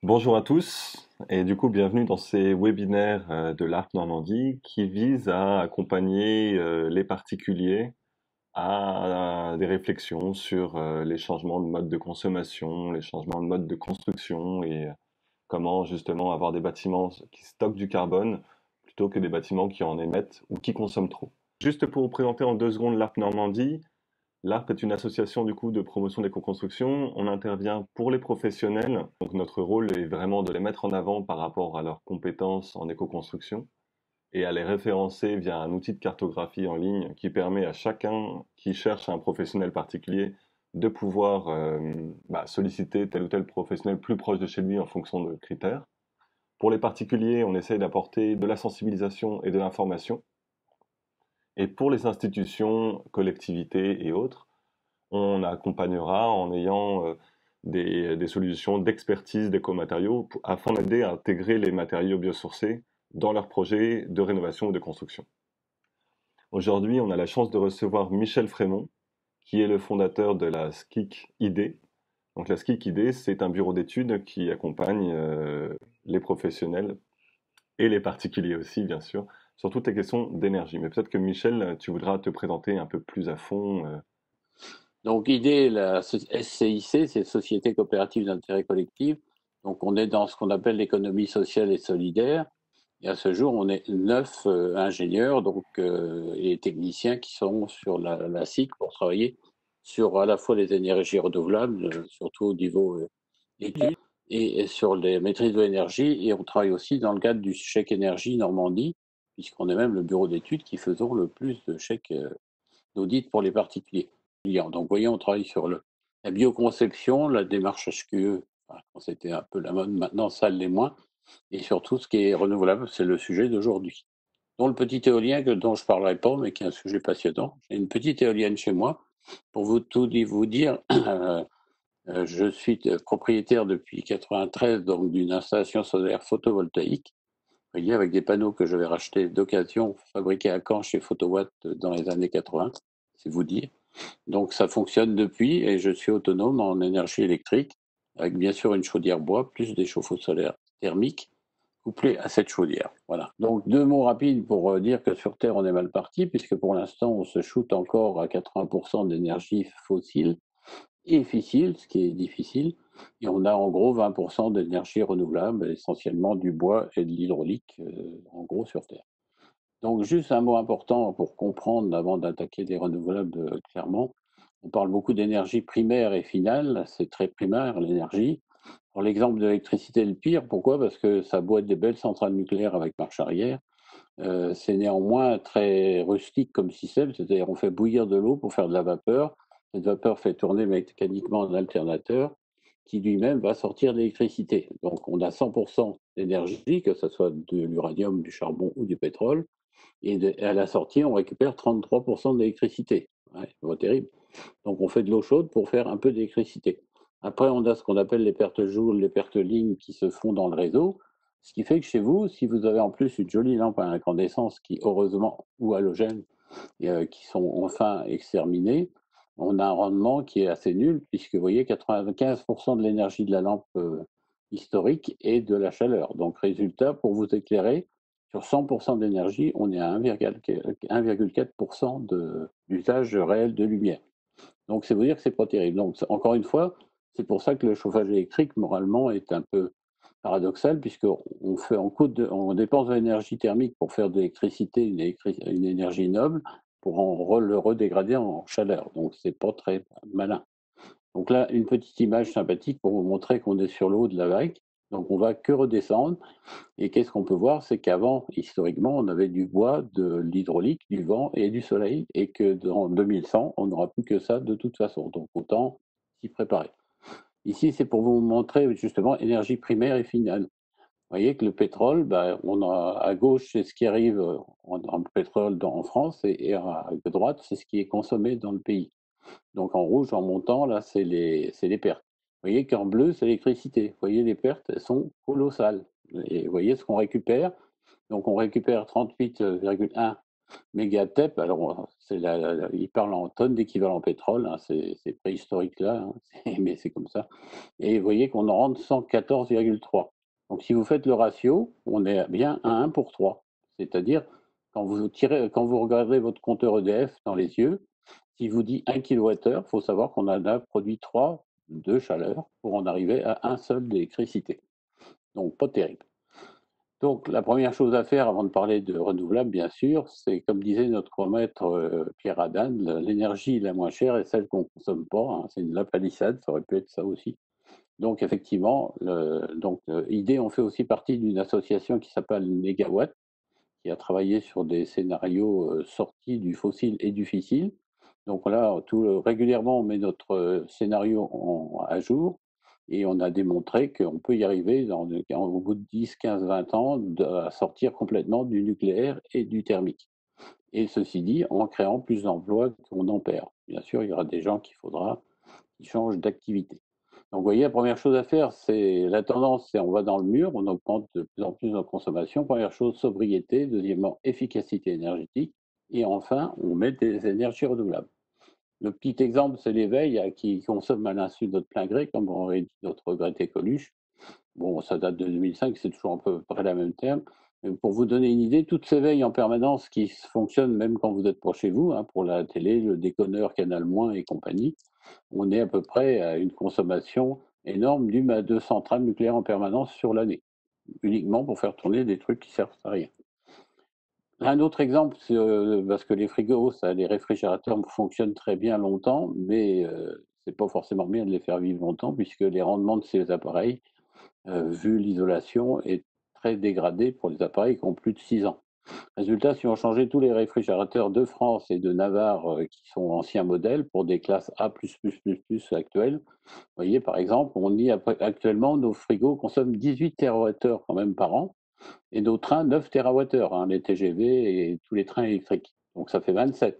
Bonjour à tous et du coup bienvenue dans ces webinaires de l'ARC Normandie qui visent à accompagner les particuliers à des réflexions sur les changements de mode de consommation, les changements de mode de construction et comment justement avoir des bâtiments qui stockent du carbone plutôt que des bâtiments qui en émettent ou qui consomment trop. Juste pour vous présenter en 2 secondes l'ARC Normandie, l'ARP est une association du coup de promotion d'éco-construction. On intervient pour les professionnels. Donc notre rôle est vraiment de les mettre en avant par rapport à leurs compétences en éco-construction et à les référencer via un outil de cartographie en ligne qui permet à chacun qui cherche un professionnel particulier de pouvoir solliciter tel ou tel professionnel plus proche de chez lui en fonction de critères. Pour les particuliers, on essaye d'apporter de la sensibilisation et de l'information. Et pour les institutions, collectivités et autres, on accompagnera en ayant des solutions d'expertise d'écomatériaux afin d'aider à intégrer les matériaux biosourcés dans leurs projets de rénovation ou de construction. Aujourd'hui, on a la chance de recevoir Michel Frémont, qui est le fondateur de la SKIC ID. Donc la SKIC ID, c'est un bureau d'études qui accompagne les professionnels et les particuliers aussi, bien sûr, sur toutes les questions d'énergie. Mais peut-être que Michel, tu voudras te présenter un peu plus à fond. Donc, l'idée, la SCIC, c'est Société coopérative d'intérêt collectif. Donc, on est dans ce qu'on appelle l'économie sociale et solidaire. Et à ce jour, on est 9 ingénieurs et techniciens qui sont sur la SIC pour travailler sur à la fois les énergies renouvelables, surtout au niveau études, et sur les maîtrises de l'énergie. Et on travaille aussi dans le cadre du chèque énergie Normandie, puisqu'on est même le bureau d'études qui faisons le plus de chèques d'audit pour les particuliers. Donc, vous voyez, on travaille sur la bioconception, la démarche HQE, enfin, quand c'était un peu la mode, maintenant ça l'est moins, et surtout ce qui est renouvelable, c'est le sujet d'aujourd'hui. Dont le petit éolien dont je ne parlerai pas, mais qui est un sujet passionnant. J'ai une petite éolienne chez moi. Pour vous dire, je suis propriétaire depuis 93 donc d'une installation solaire photovoltaïque. Vous voyez, avec des panneaux que je vais racheter d'occasion, fabriqués à Caen chez Photowatt dans les années 80, c'est vous dire. Donc ça fonctionne depuis et je suis autonome en énergie électrique, avec bien sûr une chaudière bois, plus des chauffe-eau solaires thermiques couplés à cette chaudière. Voilà. Donc 2 mots rapides pour dire que sur Terre on est mal parti, puisque pour l'instant on se shoot encore à 80% d'énergie fossile et fissile, ce qui est difficile, et on a en gros 20% d'énergie renouvelable, essentiellement du bois et de l'hydraulique, en gros sur Terre. Donc juste un mot important pour comprendre avant d'attaquer les renouvelables clairement. On parle beaucoup d'énergie primaire et finale, c'est très primaire l'énergie. Pour l'exemple de l'électricité est le pire, pourquoi? Parce que ça doit être des belles centrales nucléaires avec marche arrière. C'est néanmoins très rustique comme système, c'est-à-dire on fait bouillir de l'eau pour faire de la vapeur. Cette vapeur fait tourner mécaniquement un alternateur qui lui-même va sortir de l'électricité. Donc on a 100% d'énergie, que ce soit de l'uranium, du charbon ou du pétrole, et à la sortie, on récupère 33% d'électricité. Ouais, c'est pas terrible. Donc on fait de l'eau chaude pour faire un peu d'électricité. Après, on a ce qu'on appelle les pertes joules, les pertes lignes qui se font dans le réseau. Ce qui fait que chez vous, si vous avez en plus une jolie lampe à incandescence qui, heureusement, ou halogène, qui sont enfin exterminées, on a un rendement qui est assez nul, puisque vous voyez, 95% de l'énergie de la lampe historique est de la chaleur. Donc, résultat, pour vous éclairer, sur 100% d'énergie, on est à 1,4% d'usage réel de lumière. Donc, c'est vous dire que c'est pas terrible. Donc, encore une fois, c'est pour ça que le chauffage électrique, moralement, est un peu paradoxal, on dépense de l'énergie thermique pour faire de l'électricité, une énergie noble, pour le redégrader en chaleur. Donc, c'est pas très malin. Donc là, une petite image sympathique pour vous montrer qu'on est sur le haut de la vague. Donc, on va que redescendre. Et qu'est-ce qu'on peut voir? C'est qu'avant, historiquement, on avait du bois, de l'hydraulique, du vent et du soleil, et que dans 2100, on n'aura plus que ça de toute façon. Donc autant s'y préparer. Ici, c'est pour vous montrer justement énergie primaire et finale. Vous voyez que le pétrole, on a à gauche, c'est ce qui arrive en pétrole en France, et à droite, c'est ce qui est consommé dans le pays. Donc en rouge, en montant, là, c'est les pertes. Vous voyez qu'en bleu, c'est l'électricité. Vous voyez, les pertes, elles sont colossales. Et vous voyez ce qu'on récupère. Donc on récupère 38,1 Mégatep, alors il parle en tonnes d'équivalent pétrole, hein, c'est préhistorique là, hein, mais c'est comme ça. Et vous voyez qu'on en rentre 114,3. Donc si vous faites le ratio, on est bien à 1 pour 3. C'est-à-dire, quand vous regardez votre compteur EDF dans les yeux, s'il vous dit 1 kWh, il faut savoir qu'on en a produit 3 de chaleur pour en arriver à un seul d'électricité. Donc pas terrible. Donc la première chose à faire avant de parler de renouvelables, bien sûr, c'est comme disait notre maître Pierre Adam, l'énergie la moins chère est celle qu'on ne consomme pas, hein. C'est une lapalissade, ça aurait pu être ça aussi. Donc effectivement, IDE, on fait aussi partie d'une association qui s'appelle Négawatt, qui a travaillé sur des scénarios sortis du fossile et du fissile. Donc là, régulièrement, on met notre scénario à jour et on a démontré qu'on peut y arriver au bout de 10, 15, 20 ans à sortir complètement du nucléaire et du thermique. Et ceci dit, en créant plus d'emplois qu'on en perd. Bien sûr, il y aura des gens qu'il faudra qui changent d'activité. Donc, vous voyez, la première chose à faire, c'est la tendance, c'est on va dans le mur, on augmente de plus en plus notre consommation. Première chose, sobriété. Deuxièmement, efficacité énergétique. Et enfin, on met des énergies renouvelables. Le petit exemple, c'est l'éveil qui consomme à l'insu de notre plein gré, comme aurait dit notre regretté Coluche. Bon, ça date de 2005, c'est toujours à peu près la même terme. Mais pour vous donner une idée, toutes ces veilles en permanence qui fonctionnent même quand vous êtes pas chez vous, hein, pour la télé, le déconneur, Canal- et compagnie, on est à peu près à une consommation énorme d'une à deux centrales nucléaires en permanence sur l'année, uniquement pour faire tourner des trucs qui servent à rien. Un autre exemple, c'est, parce que les frigos, les réfrigérateurs fonctionnent très bien longtemps, mais c'est pas forcément bien de les faire vivre longtemps, puisque les rendements de ces appareils, vu l'isolation, est très dégradé pour les appareils qui ont plus de 6 ans. Résultat, si on changeait tous les réfrigérateurs de France et de Navarre qui sont anciens modèles pour des classes A+++ actuelles, vous voyez, par exemple, actuellement, nos frigos consomment 18 TWh quand même par an et nos trains 9 TWh, hein, les TGV et tous les trains électriques. Donc ça fait 27.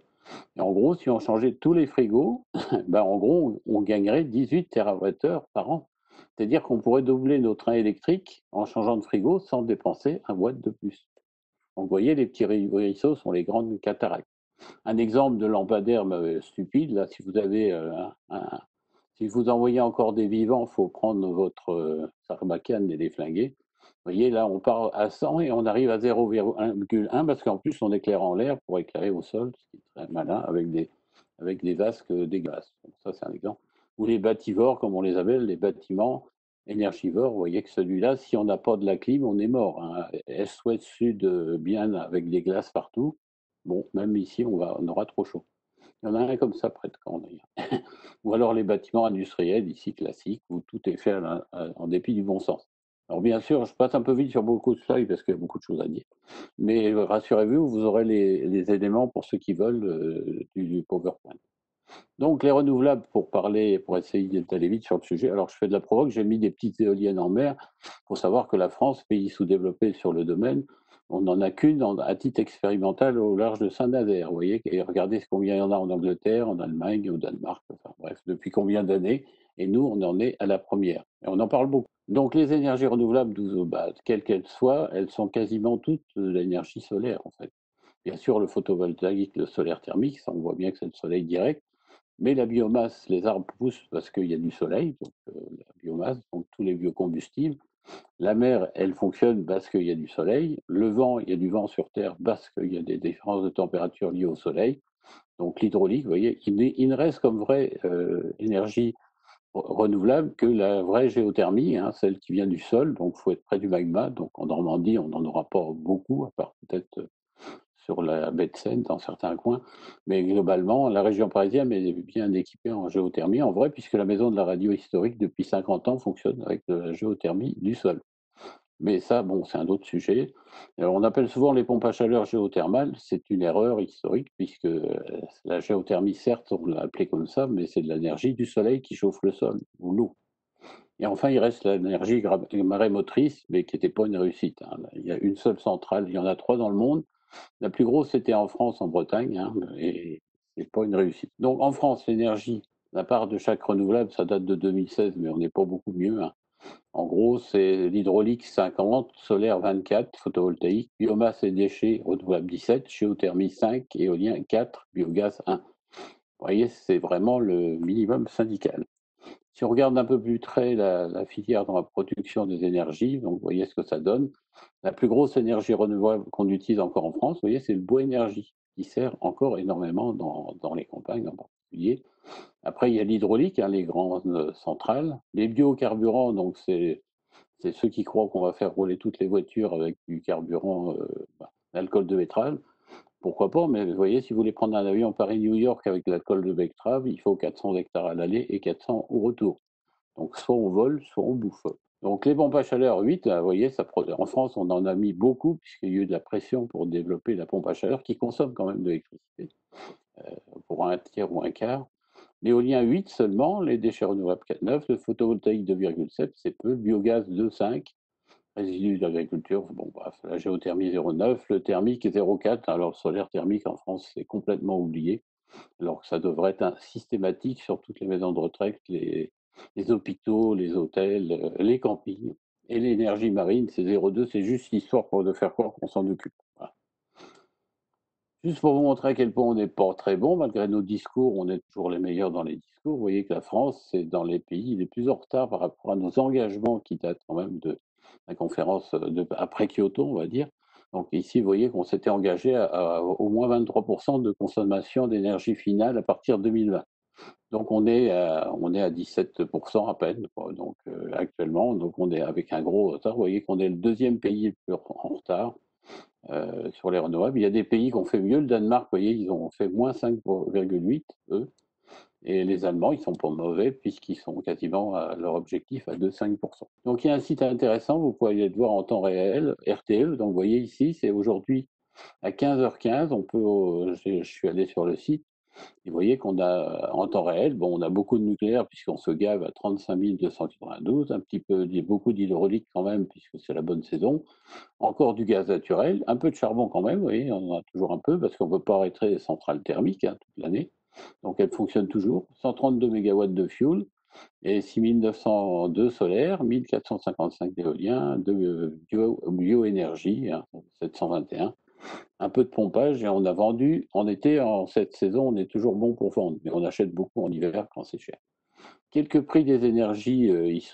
Et en gros, si on changeait tous les frigos, ben en gros, on gagnerait 18 TWh par an. C'est-à-dire qu'on pourrait doubler nos trains électriques en changeant de frigo sans dépenser un watt de plus. Donc vous voyez, les petits ruisseaux sont les grandes cataractes. Un exemple de lampadaire stupide, là, si vous avez si vous envoyez encore des vivants, il faut prendre votre sarbacane et les flinguer. Vous voyez, là, on part à 100 et on arrive à 0,1 parce qu'en plus, on éclaire en l'air pour éclairer au sol, ce qui est très malin, avec des vasques dégueulasses. Donc ça, c'est un exemple. Ou les bâtivores, comme on les appelle, les bâtiments énergivores. Vous voyez que celui-là, si on n'a pas de la clim, on est mort, hein. Est, ouest, sud, bien avec des glaces partout. Bon, même ici, on aura trop chaud. Il y en a un comme ça près de Caen d'ailleurs. Ou alors les bâtiments industriels, ici classiques, où tout est fait en dépit du bon sens. Alors bien sûr, je passe un peu vite sur beaucoup de slides parce qu'il y a beaucoup de choses à dire. Mais rassurez-vous, vous aurez les éléments pour ceux qui veulent du PowerPoint. Donc les renouvelables, pour essayer d'aller vite sur le sujet, alors je fais de la provoque, j'ai mis des petites éoliennes en mer. Il faut savoir que la France, pays sous-développé sur le domaine, on n'en a qu'une à titre expérimental au large de Saint-Nazaire. Vous voyez, et regardez combien il y en a en Angleterre, en Allemagne, au Danemark, enfin bref, depuis combien d'années. Et nous, on en est à la première. Et on en parle beaucoup. Donc les énergies renouvelables, quelles qu'elles soient, elles sont quasiment toutes de l'énergie solaire en fait. Bien sûr, le photovoltaïque, le solaire thermique, ça on voit bien que c'est le soleil direct. Mais la biomasse, les arbres poussent parce qu'il y a du soleil, donc la biomasse, donc tous les biocombustibles. La mer, elle fonctionne parce qu'il y a du soleil. Le vent, il y a du vent sur Terre parce qu'il y a des différences de température liées au soleil. Donc l'hydraulique, vous voyez, il ne reste comme vraie énergie renouvelable que la vraie géothermie, hein, celle qui vient du sol. Donc il faut être près du magma. Donc en Normandie, on n'en aura pas beaucoup, à part peut-être sur la baie de Seine dans certains coins. Mais globalement, la région parisienne est bien équipée en géothermie, en vrai, puisque la maison de la radio historique, depuis 50 ans, fonctionne avec de la géothermie du sol. Mais ça, bon, c'est un autre sujet. On appelle souvent les pompes à chaleur géothermales. C'est une erreur historique, puisque la géothermie, certes, on l'a appelée comme ça, mais c'est de l'énergie du soleil qui chauffe le sol ou l'eau. Et enfin, il reste l'énergie marémotrice, mais qui n'était pas une réussite, hein. Il y a une seule centrale, il y en a 3 dans le monde. La plus grosse, c'était en France, en Bretagne, hein, et c'est pas une réussite. Donc en France, l'énergie, la part de chaque renouvelable, ça date de 2016, mais on n'est pas beaucoup mieux, hein. En gros, c'est l'hydraulique 50, solaire 24, photovoltaïque, biomasse et déchets renouvelables 17, géothermie 5, éolien 4, biogaz 1. Vous voyez, c'est vraiment le minimum syndical. Si on regarde un peu plus près la filière dans la production des énergies, donc vous voyez ce que ça donne. La plus grosse énergie renouvelable qu'on utilise encore en France, vous voyez, c'est le bois énergie, qui sert encore énormément dans les campagnes en particulier. Après, il y a l'hydraulique, hein, les grandes centrales. Les biocarburants, donc c'est ceux qui croient qu'on va faire rouler toutes les voitures avec du carburant, l'alcool de betterave. Pourquoi pas, mais vous voyez, si vous voulez prendre un avion Paris-New York avec l'alcool de betterave, il faut 400 hectares à l'aller et 400 au retour. Donc soit on vole, soit on bouffe. Donc les pompes à chaleur 8, vous voyez, en France, on en a mis beaucoup, puisqu'il y a eu de la pression pour développer la pompe à chaleur, qui consomme quand même de l'électricité, pour un tiers ou un quart. L'éolien 8 seulement, les déchets renouvelables 4,9, le photovoltaïque 2,7, c'est peu, le biogaz 2,5, résidus d'agriculture, bon bref, la géothermie 0,9, le thermique 0,4, alors le solaire thermique en France c'est complètement oublié, alors que ça devrait être systématique sur toutes les maisons de retraite, les hôpitaux, les hôtels, les campings. Et l'énergie marine, c'est 0,2, c'est juste l'histoire de faire croire qu'on s'en occupe. Voilà. Juste pour vous montrer à quel point on n'est pas très bon, malgré nos discours, on est toujours les meilleurs dans les discours. Vous voyez que la France, c'est dans les pays les plus en retard par rapport à nos engagements qui datent quand même de la conférence après Kyoto, on va dire. Donc ici, vous voyez qu'on s'était engagé à au moins 23% de consommation d'énergie finale à partir de 2020. Donc on est à 17% à peine, quoi. Donc actuellement, donc on est avec un gros retard. Vous voyez qu'on est le deuxième pays le plus en retard sur les renouvelables. Il y a des pays qui ont fait mieux. Le Danemark, vous voyez, ils ont fait moins 5,8, eux. Et les Allemands, ils sont pas mauvais puisqu'ils sont quasiment à leur objectif à 2,5%. Donc il y a un site intéressant, vous pouvez aller le voir en temps réel, RTL. Donc vous voyez ici, c'est aujourd'hui à 15h15. Je suis allé sur le site. Et vous voyez qu'on a en temps réel, bon, on a beaucoup de nucléaire puisqu'on se gave à 35 292, un petit peu, il y a beaucoup d'hydraulique quand même puisque c'est la bonne saison. Encore du gaz naturel, un peu de charbon quand même, vous voyez, on en a toujours un peu parce qu'on ne peut pas arrêter les centrales thermiques hein, toute l'année. Donc elles fonctionnent toujours. 132 mégawatts de fuel et 6902 solaires, 1455 d'éolien, de bioénergie, hein, 721. Un peu de pompage et on a vendu en été, en cette saison, on est toujours bon pour vendre, mais on achète beaucoup en hiver quand c'est cher. Quelques prix des énergies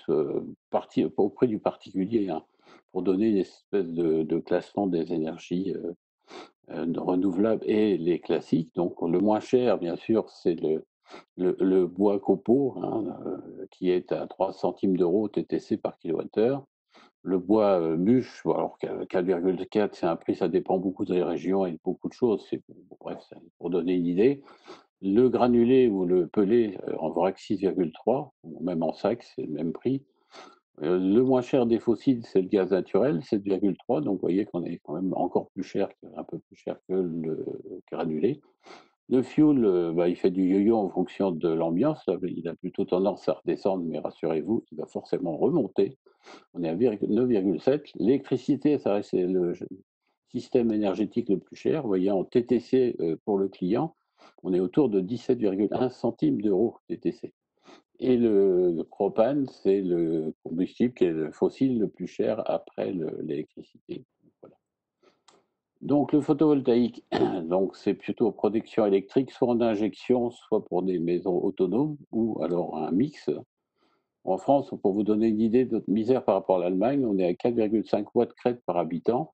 au prix du particulier, hein, pour donner une espèce de classement des énergies renouvelables et les classiques. Donc le moins cher, bien sûr, c'est le bois copeaux, hein, qui est à 3 centimes d'euros TTC par kilowattheure. Le bois bûche, bon, alors 4,4, c'est un prix, ça dépend beaucoup des régions et de beaucoup de choses. Bref, c'est pour donner une idée. Le granulé ou le pelé en vrac 6,3, même en sac, c'est le même prix. Le moins cher des fossiles, c'est le gaz naturel, 7,3. Donc vous voyez qu'on est quand même encore plus cher, un peu plus cher que le granulé. Le fuel, il fait du yo-yo en fonction de l'ambiance. Il a plutôt tendance à redescendre, mais rassurez-vous, il va forcément remonter. On est à 9,7. L'électricité, ça reste le système énergétique le plus cher. Vous voyez, en TTC pour le client, on est autour de 17,1 centimes d'euros TTC. Et le propane, c'est le combustible qui est le fossile le plus cher après l'électricité. Voilà. Donc le photovoltaïque, donc c'est plutôt production électrique, soit en injection, soit pour des maisons autonomes, ou alors un mix. En France, pour vous donner une idée de notre misère par rapport à l'Allemagne, on est à 4,5 watts crête par habitant.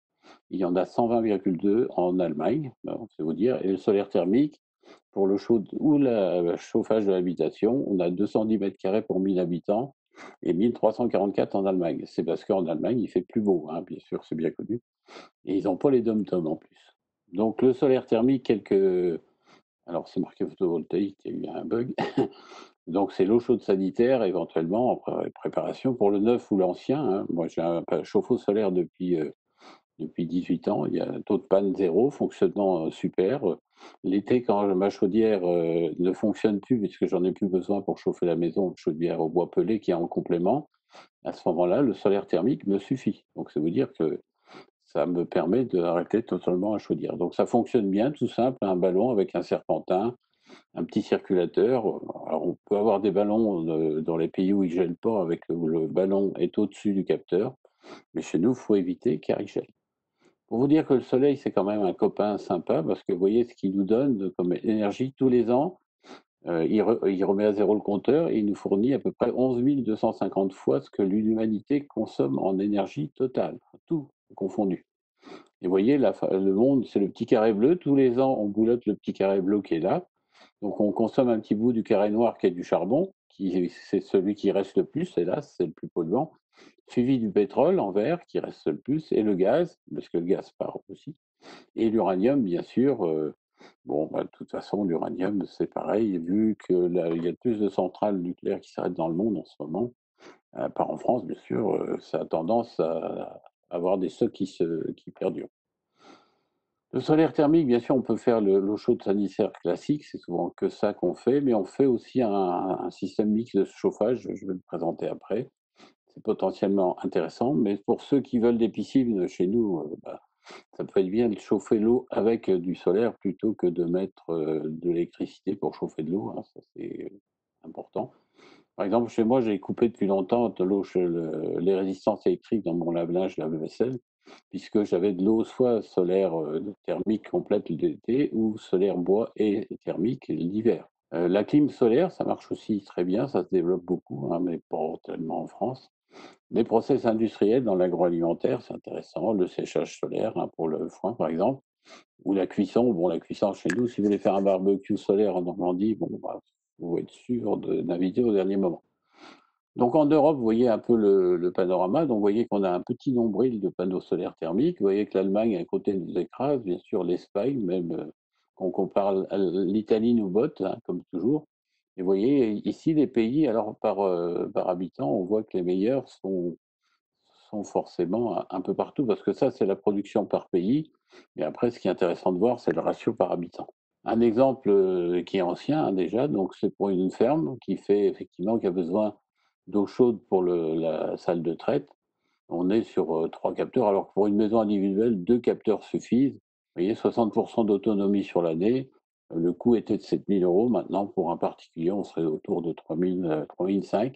Il y en a 120,2 en Allemagne, c'est vous dire. Et le solaire thermique, pour le chaud ou le chauffage de l'habitation, on a 210 mètres carrés pour 1000 habitants et 1344 en Allemagne. C'est parce qu'en Allemagne, il fait plus beau, hein, bien sûr, c'est bien connu. Et ils n'ont pas les dom-toms en plus. Donc le solaire thermique, alors c'est marqué photovoltaïque, il y a eu un bug. Donc c'est l'eau chaude sanitaire, éventuellement, en préparation pour le neuf ou l'ancien, hein. Moi j'ai un chauffe-eau solaire depuis 18 ans, il y a un taux de panne zéro, fonctionnement super. L'été, quand ma chaudière ne fonctionne plus, puisque j'en ai plus besoin pour chauffer la maison, une chaudière au bois pelé qui est en complément, à ce moment-là, le solaire thermique me suffit. Donc ça veut dire que ça me permet d'arrêter totalement la chaudière. Donc ça fonctionne bien, tout simple, un ballon avec un serpentin, un petit circulateur. Alors, on peut avoir des ballons dans les pays où ils gèlent pas, où le ballon est au-dessus du capteur, mais chez nous, il faut éviter car il gèle. Pour vous dire que le soleil, c'est quand même un copain sympa, parce que vous voyez ce qu'il nous donne comme énergie tous les ans. Il remet à zéro le compteur et il nous fournit à peu près 11 250 fois ce que l'humanité consomme en énergie totale, tout confondu. Et vous voyez, le monde, c'est le petit carré bleu. Tous les ans, on boulotte le petit carré bleu qui est là. Donc on consomme un petit bout du carré noir qui est du charbon, qui c'est celui qui reste le plus, hélas, c'est le plus polluant, suivi du pétrole en vert qui reste le plus, et le gaz, parce que le gaz part aussi, et l'uranium, bien sûr. Bon, bah, de toute façon, l'uranium, c'est pareil, vu qu'il y a plus de centrales nucléaires qui s'arrêtent dans le monde en ce moment, pas en France, bien sûr, ça a tendance à avoir des stocks qui perdurent. Le solaire thermique, bien sûr, on peut faire l'eau chaude sanitaire classique, c'est souvent que ça qu'on fait, mais on fait aussi un système mixte de chauffage, je vais le présenter après. C'est potentiellement intéressant, mais pour ceux qui veulent des piscines chez nous, bah, ça peut être bien de chauffer l'eau avec du solaire plutôt que de mettre de l'électricité pour chauffer de l'eau, hein, ça c'est important. Par exemple, chez moi, j'ai coupé depuis longtemps les résistances électriques dans mon lave-linge, lave-vaisselle, puisque j'avais de l'eau soit solaire thermique complète l'été ou solaire bois et thermique l'hiver. La clim solaire, ça marche aussi très bien, ça se développe beaucoup, hein, mais pas tellement en France. Les process industriels dans l'agroalimentaire, c'est intéressant, le séchage solaire, hein, pour le foin par exemple, ou la cuisson. Bon, la cuisson chez nous, si vous voulez faire un barbecue solaire en Normandie, bon, bah, faut être sûr d'inviter au dernier moment. Donc en Europe, vous voyez un peu le panorama. Donc vous voyez qu'on a un petit nombril de panneaux solaires thermiques. Vous voyez que l'Allemagne à côté nous écrase, bien sûr l'Espagne, même quand on compare l'Italie nous botte, hein, comme toujours. Et vous voyez ici les pays, alors par habitant, on voit que les meilleurs sont forcément un peu partout, parce que ça c'est la production par pays. Et après, ce qui est intéressant de voir, c'est le ratio par habitant. Un exemple qui est ancien, hein, déjà, donc c'est pour une ferme qui a besoin d'eau chaude pour la salle de traite. On est sur 3 capteurs, alors que pour une maison individuelle, 2 capteurs suffisent. Vous voyez, 60% d'autonomie sur l'année. Le coût était de 7 000 euros. Maintenant, pour un particulier, on serait autour de 3 000, 3 500,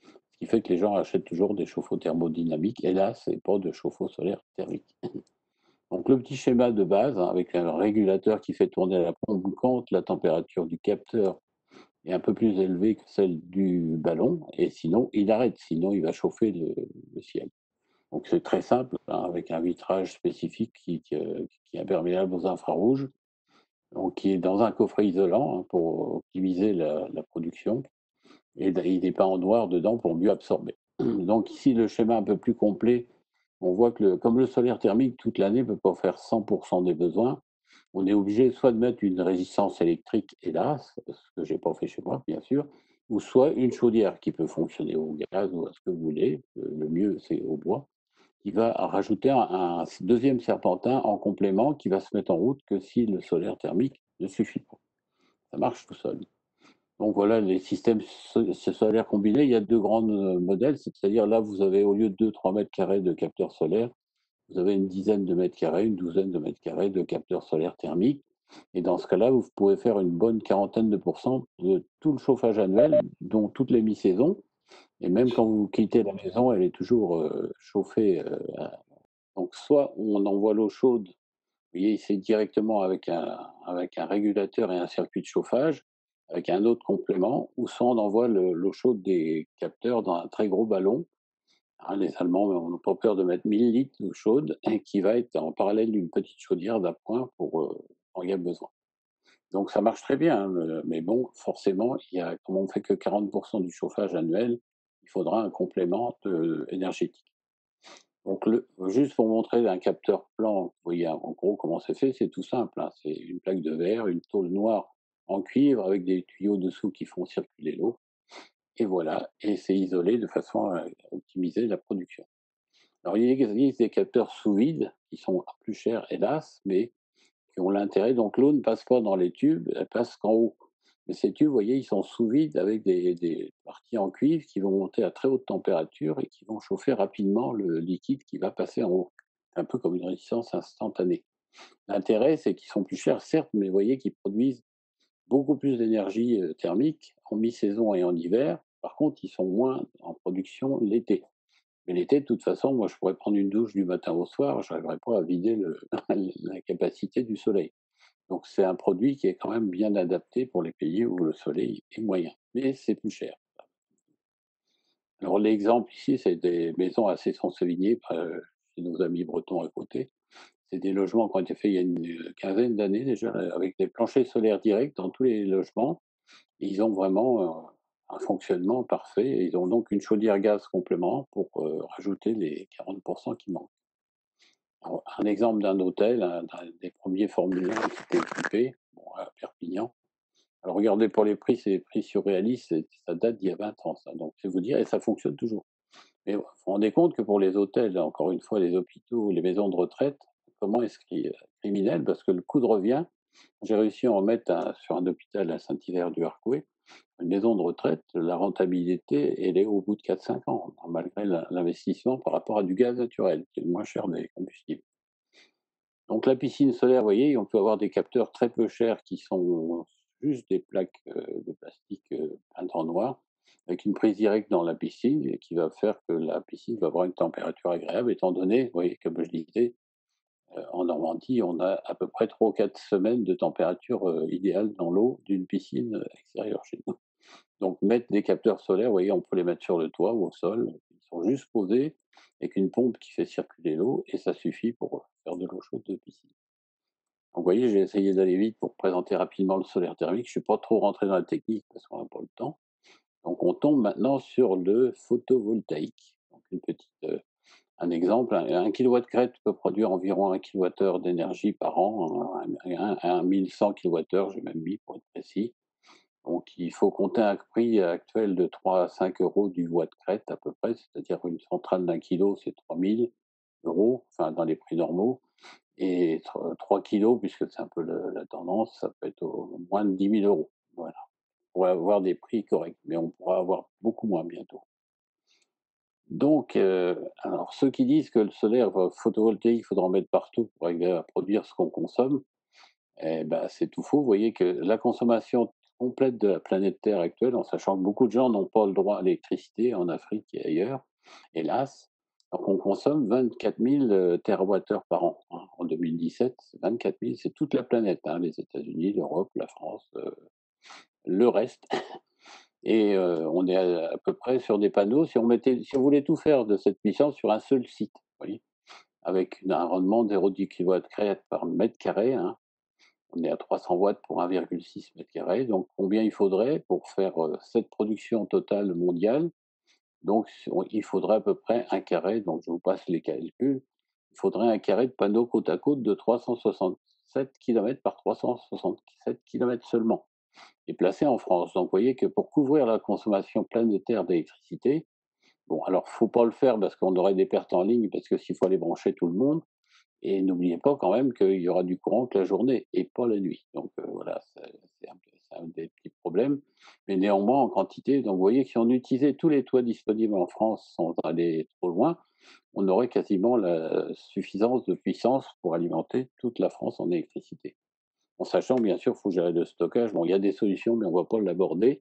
ce qui fait que les gens achètent toujours des chauffe-eau thermodynamiques. Et là, c'est pas de chauffe-eau solaire thermique. Donc le petit schéma de base, hein, avec un régulateur qui fait tourner la pompe quand la température du capteur est un peu plus élevée que celle du ballon, et sinon il arrête, sinon il va chauffer le ciel. Donc c'est très simple, hein, avec un vitrage spécifique qui est imperméable aux infrarouges, donc qui est dans un coffret isolant, hein, pour optimiser la production, et il n'est pas en noir dedans pour mieux absorber. Donc ici le schéma un peu plus complet, on voit que comme le solaire thermique toute l'année ne peut pas faire 100% des besoins, on est obligé soit de mettre une résistance électrique, hélas, ce que j'ai pas fait chez moi, bien sûr, ou soit une chaudière qui peut fonctionner au gaz ou à ce que vous voulez. Le mieux, c'est au bois, qui va rajouter un deuxième serpentin en complément qui va se mettre en route que si le solaire thermique ne suffit pas. Ça marche tout seul. Donc voilà, les systèmes solaires combinés, il y a deux grands modèles, c'est-à-dire là, vous avez au lieu de 2-3 mètres carrés de capteurs solaires, vous avez une dizaine de mètres carrés, une douzaine de mètres carrés de capteurs solaires thermiques. Et dans ce cas-là, vous pouvez faire une bonne quarantaine de pourcents de tout le chauffage annuel, dont toutes les mi-saisons. Et même quand vous quittez la maison, elle est toujours chauffée. Donc soit on envoie l'eau chaude, vous voyez, c'est directement avec un régulateur et un circuit de chauffage, avec un autre complément, ou soit on envoie l'eau chaude des capteurs dans un très gros ballon. Hein, les Allemands n'ont pas peur de mettre 1000 litres d'eau chaude, qui va être en parallèle d'une petite chaudière d'appoint quand il y a besoin. Donc ça marche très bien, hein, mais bon, forcément, comme on ne fait que 40% du chauffage annuel, il faudra un complément énergétique. Donc juste pour montrer un capteur plan, vous voyez en gros comment c'est fait, c'est tout simple, hein. C'est une plaque de verre, une tôle noire en cuivre avec des tuyaux dessous qui font circuler l'eau, et voilà, et c'est isolé de façon à optimiser la production. Alors, il existe des capteurs sous vide qui sont plus chers, hélas, mais qui ont l'intérêt. Donc, l'eau ne passe pas dans les tubes, elle passe qu'en haut. Mais ces tubes, vous voyez, ils sont sous vide avec des parties en cuivre qui vont monter à très haute température et qui vont chauffer rapidement le liquide qui va passer en haut. Un peu comme une résistance instantanée. L'intérêt, c'est qu'ils sont plus chers, certes, mais vous voyez qu'ils produisent beaucoup plus d'énergie thermique en mi-saison et en hiver. Par contre, ils sont moins en production l'été. Mais l'été, de toute façon, moi, je pourrais prendre une douche du matin au soir, je n'arriverai pas à vider la capacité du soleil. Donc, c'est un produit qui est quand même bien adapté pour les pays où le soleil est moyen, mais c'est plus cher. Alors, l'exemple ici, c'est des maisons à Cesson-Sévigné, chez nos amis bretons à côté. C'est des logements qui ont été faits il y a une quinzaine d'années déjà, avec des planchers solaires directs dans tous les logements. Et ils ont vraiment un fonctionnement parfait. Et ils ont donc une chaudière gaz complément pour rajouter les 40% qui manquent. Alors, un exemple d'un hôtel, d'un des premiers Formule 1 qui était occupé, bon, à Perpignan. Alors regardez pour les prix, c'est des prix surréalistes, ça date d'il y a 20 ans, ça. Donc c'est vous dire, et ça fonctionne toujours. Mais vous vous rendez compte que pour les hôtels, encore une fois, les hôpitaux, les maisons de retraite, comment est-ce qu'il est criminel? Parce que le coût de revient, j'ai réussi à en mettre sur un hôpital à Saint-Hilaire-du-Harcouët, une maison de retraite, la rentabilité, elle est au bout de 4-5 ans, malgré l'investissement par rapport à du gaz naturel, qui est le moins cher des combustibles. Donc la piscine solaire, vous voyez, on peut avoir des capteurs très peu chers qui sont juste des plaques de plastique peintes en noir, avec une prise directe dans la piscine, et qui va faire que la piscine va avoir une température agréable, étant donné, vous voyez, comme je disais, en Normandie, on a à peu près 3 ou 4 semaines de température idéale dans l'eau d'une piscine extérieure chez nous. Donc mettre des capteurs solaires, vous voyez, on peut les mettre sur le toit ou au sol, ils sont juste posés avec une pompe qui fait circuler l'eau et ça suffit pour faire de l'eau chaude de piscine. Donc vous voyez, j'ai essayé d'aller vite pour présenter rapidement le solaire thermique, je ne suis pas trop rentré dans la technique parce qu'on n'a pas le temps. Donc on tombe maintenant sur le photovoltaïque. Donc un exemple, un kilowatt crête peut produire environ 1 kWh d'énergie par an, 1100 kWh, j'ai même mis pour être précis. Donc il faut compter un prix actuel de 3 à 5 euros du watt crête à peu près, c'est-à-dire une centrale d'un kilo, c'est 3000 euros, enfin dans les prix normaux. Et 3 kilos, puisque c'est un peu la tendance, ça peut être au moins de 10 000 euros. Voilà. On pourrait avoir des prix corrects, mais on pourra avoir beaucoup moins bientôt. Donc, alors ceux qui disent que le solaire photovoltaïque, il faudra en mettre partout pour arriver à produire ce qu'on consomme, eh ben, c'est tout faux. Vous voyez que la consommation complète de la planète Terre actuelle, en sachant que beaucoup de gens n'ont pas le droit à l'électricité en Afrique et ailleurs, hélas, donc on consomme 24 000 TWh par an. Hein. En 2017, 24 000, c'est toute la planète, hein, les États-Unis, l'Europe, la France, le reste. Et on est à peu près sur des panneaux. Si on voulait tout faire de cette puissance sur un seul site, vous voyez, avec un rendement de 0,10 kWh par mètre carré, hein, on est à 300 watts pour 1,6 m². Donc, combien il faudrait pour faire cette production totale mondiale? Donc, il faudrait à peu près un carré. Donc, je vous passe les calculs. Il faudrait un carré de panneaux côte à côte de 367 km par 367 km seulement, et placé en France. Donc, vous voyez que pour couvrir la consommation planétaire d'électricité, bon, alors, faut pas le faire parce qu'on aurait des pertes en ligne, parce que s'il faut aller brancher tout le monde, et n'oubliez pas quand même qu'il y aura du courant que la journée et pas la nuit. Donc voilà, c'est un des petits problèmes. Mais néanmoins, en quantité, donc vous voyez que si on utilisait tous les toits disponibles en France sans aller trop loin, on aurait quasiment la suffisance de puissance pour alimenter toute la France en électricité. En sachant, bien sûr, qu'il faut gérer le stockage. Bon, il y a des solutions, mais on ne va pas l'aborder.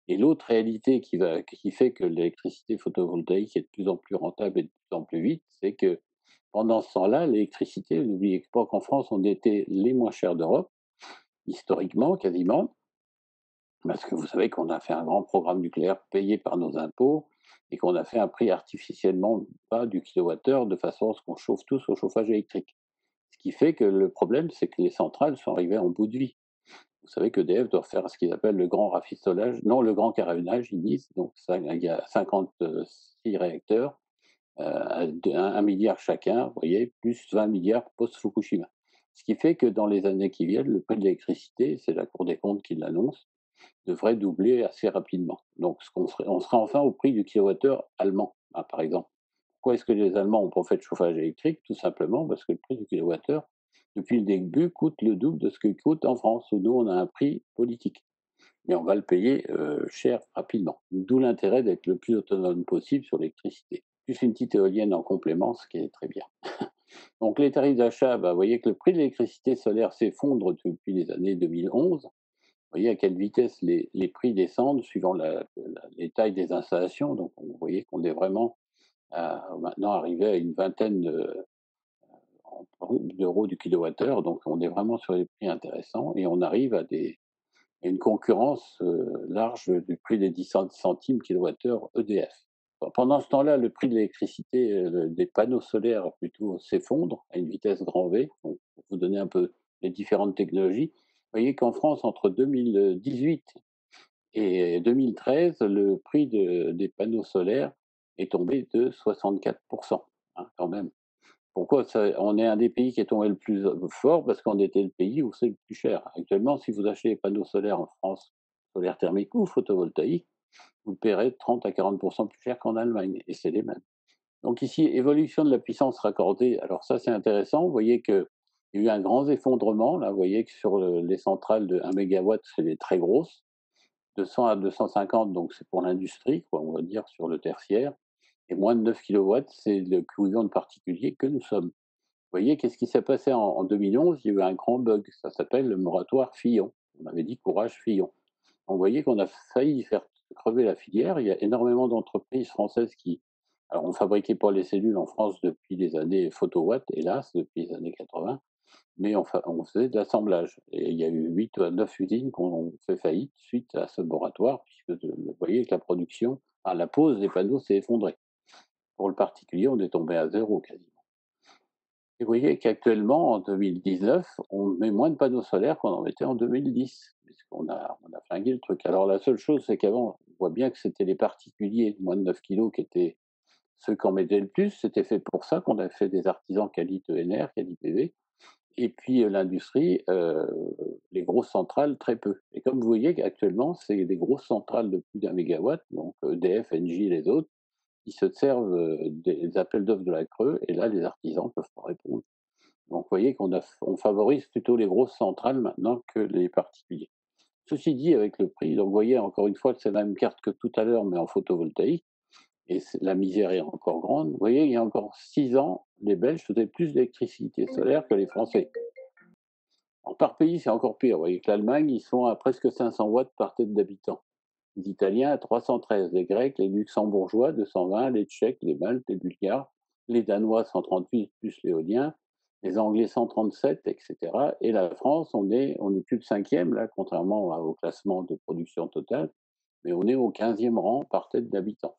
Et l'autre réalité qui fait que l'électricité photovoltaïque est de plus en plus rentable et de plus en plus vite, c'est que pendant ce temps-là, l'électricité, n'oubliez pas qu'en France, on était les moins chers d'Europe, historiquement, quasiment, parce que vous savez qu'on a fait un grand programme nucléaire payé par nos impôts et qu'on a fait un prix artificiellement bas du kilowattheure de façon à ce qu'on chauffe tous au chauffage électrique. Ce qui fait que le problème, c'est que les centrales sont arrivées en bout de vie. Vous savez qu'EDF doit faire ce qu'ils appellent le grand rafistolage, non, le grand carénage, ils disent. Donc, ça, il y a 56 réacteurs, 1 milliard chacun, vous voyez, plus 20 milliards post-Fukushima. Ce qui fait que dans les années qui viennent, le prix de l'électricité, c'est la Cour des comptes qui l'annonce, devrait doubler assez rapidement. Donc, on serait enfin au prix du kilowattheure allemand, hein, par exemple. Pourquoi est-ce que les Allemands ont pas fait de chauffage électrique? Tout simplement parce que le prix du kilowattheure, depuis le début, coûte le double de ce qu'il coûte en France, où nous, on a un prix politique. Mais on va le payer cher rapidement. D'où l'intérêt d'être le plus autonome possible sur l'électricité. Plus une petite éolienne en complément, ce qui est très bien. Donc les tarifs d'achat, vous voyez que le prix de l'électricité solaire s'effondre depuis les années 2011. voyez à quelle vitesse les prix descendent suivant les tailles des installations. Donc, vous voyez qu'on est vraiment maintenant arrivé à une vingtaine d'euros du kilowattheure. Donc, on est vraiment sur des prix intéressants et on arrive à une concurrence large du prix des 10 centimes kilowattheure EDF. Pendant ce temps-là, le prix de l'électricité, des panneaux solaires plutôt s'effondre à une vitesse grand V. Donc, pour vous donner un peu les différentes technologies, vous voyez qu'en France, entre 2018 et 2013, le prix des panneaux solaires est tombé de 64%, hein, quand même. Pourquoi ça, on est un des pays qui est tombé le plus fort parce qu'on était le pays où c'est le plus cher. Actuellement, si vous achetez des panneaux solaires en France, solaire thermique ou photovoltaïque, vous le paierez 30 à 40% plus cher qu'en Allemagne, et c'est les mêmes. Donc ici, évolution de la puissance raccordée. Alors ça, c'est intéressant. Vous voyez qu'il y a eu un grand effondrement. Là, vous voyez que sur les centrales de 1 mégawatt, c'est les très grosses. 200 à 250, donc c'est pour l'industrie, quoi, on va dire, sur le tertiaire. Et moins de 9 kilowatts, c'est le couillon de particulier que nous sommes. Vous voyez, qu'est-ce qui s'est passé en 2011? Il y a eu un grand bug. Ça s'appelle le moratoire Fillon. On avait dit courage Fillon. On voyait qu'on a failli faire crever la filière. Il y a énormément d'entreprises françaises qui. Alors, on fabriquait pas les cellules en France depuis les années photowatt, hélas, depuis les années 80, mais on faisait de l'assemblage. Et il y a eu 8 à 9 usines qui ont fait faillite suite à ce moratoire, puisque vous voyez que la production, à la pose des panneaux s'est effondrée. Pour le particulier, on est tombé à zéro quasiment. Et vous voyez qu'actuellement, en 2019, on met moins de panneaux solaires qu'on en mettait en 2010, puisqu'on on a flingué le truc. Alors la seule chose, c'est qu'avant, on voit bien que c'était les particuliers de moins de 9 kilos qui étaient ceux qui en mettaient le plus. C'était fait pour ça qu'on a fait des artisans quali ENR, quali PV. Et puis l'industrie, les grosses centrales, très peu. Et comme vous voyez qu'actuellement, c'est des grosses centrales de plus d'1 mégawatt, donc EDF, Engie, les autres, qui se servent des appels d'offres de la Creux, et là, les artisans ne peuvent pas répondre. Donc, vous voyez on favorise plutôt les grosses centrales maintenant que les particuliers. Ceci dit, avec le prix, donc vous voyez, encore une fois, c'est la même carte que tout à l'heure, mais en photovoltaïque, et la misère est encore grande. Vous voyez, il y a encore 6 ans, les Belges faisaient plus d'électricité solaire que les Français. Alors, par pays, c'est encore pire. Vous voyez que l'Allemagne, ils sont à presque 500 watts par tête d'habitant. Les Italiens à 313, les Grecs, les Luxembourgeois 220, les Tchèques, les Baltes, les Bulgares, les Danois 138 plus l'éolien, les Anglais 137, etc. Et la France, on est plus de cinquième là, contrairement au classement de production totale, mais on est au 15e rang par tête d'habitant.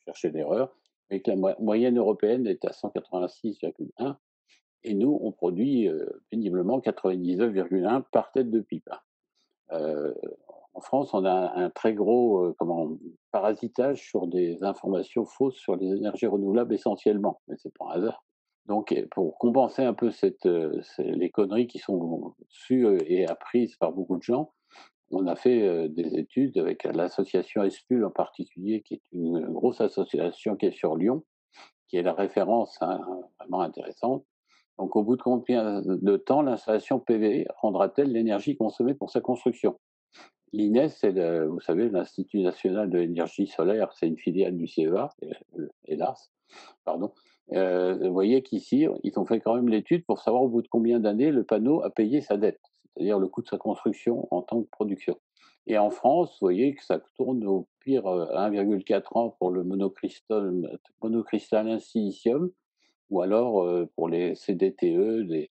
Cherchez l'erreur, et que la moyenne européenne est à 186,1, et nous, on produit péniblement 99,1 par tête de pipe. En France, on a un très gros parasitage sur des informations fausses sur les énergies renouvelables essentiellement, mais c'est pas un hasard. Donc, pour compenser un peu les conneries qui sont sues et apprises par beaucoup de gens, on a fait des études avec l'association ESPUL en particulier, qui est une grosse association qui est sur Lyon, qui est la référence vraiment intéressante. Donc, au bout de combien de temps l'installation PV rendra-t-elle l'énergie consommée pour sa construction? L'INES, c'est, vous savez, l'Institut national de l'énergie solaire, c'est une filiale du CEA, hélas, pardon. Vous voyez qu'ici, ils ont fait quand même l'étude pour savoir au bout de combien d'années le panneau a payé sa dette, c'est-à-dire le coût de sa construction en tant que production. Et en France, vous voyez que ça tourne au pire à 1,4 ans pour le monocristallin silicium, ou alors pour les CDTE,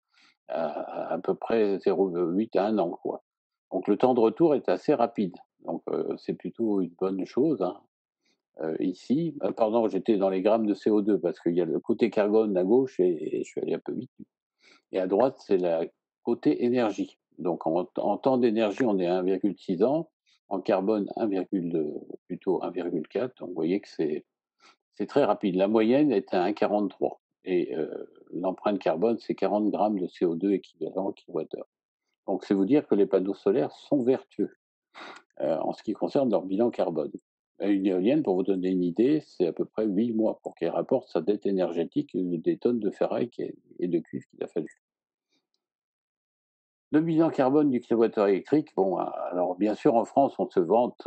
à peu près 0,8 à 1 an, quoi. Donc le temps de retour est assez rapide. Donc c'est plutôt une bonne chose, hein. Ici, pardon, j'étais dans les grammes de CO2 parce qu'il y a le côté carbone à gauche et je suis allé un peu vite. Et à droite, c'est le côté énergie. Donc en temps d'énergie, on est à 1,6 ans. En carbone, plutôt 1,4. Donc vous voyez que c'est très rapide. La moyenne est à 1,43. Et l'empreinte carbone, c'est 40 grammes de CO2 équivalent au kilowattheure. Donc c'est vous dire que les panneaux solaires sont vertueux en ce qui concerne leur bilan carbone. Une éolienne, pour vous donner une idée, c'est à peu près 8 mois pour qu'elle rapporte sa dette énergétique des tonnes de ferraille et de cuivre qu'il a fallu. Le bilan carbone du kilowattheure électrique, bon, alors bien sûr en France, on se vante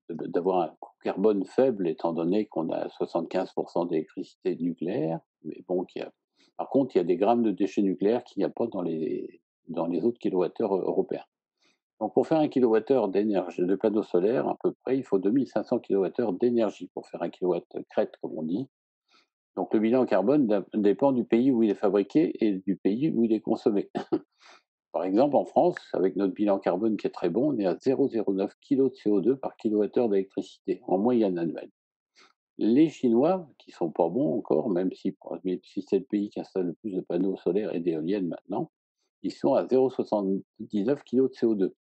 d'avoir un coût carbone faible étant donné qu'on a 75% d'électricité nucléaire, mais bon, par contre, il y a des grammes de déchets nucléaires qu'il n'y a pas dans les autres kilowattheures européens. Donc pour faire 1 kWh d'énergie de panneaux solaires, à peu près, il faut 2 500 kWh d'énergie pour faire 1 kilowatt crête, comme on dit. Donc le bilan carbone dépend du pays où il est fabriqué et du pays où il est consommé. Par exemple, en France, avec notre bilan carbone qui est très bon, on est à 0,09 kg de CO2 par kilowattheure d'électricité, en moyenne annuelle. Les Chinois, qui sont pas bons encore, même si c'est le pays qui installe le plus de panneaux solaires et d'éoliennes maintenant, ils sont à 0,79 kg de CO2.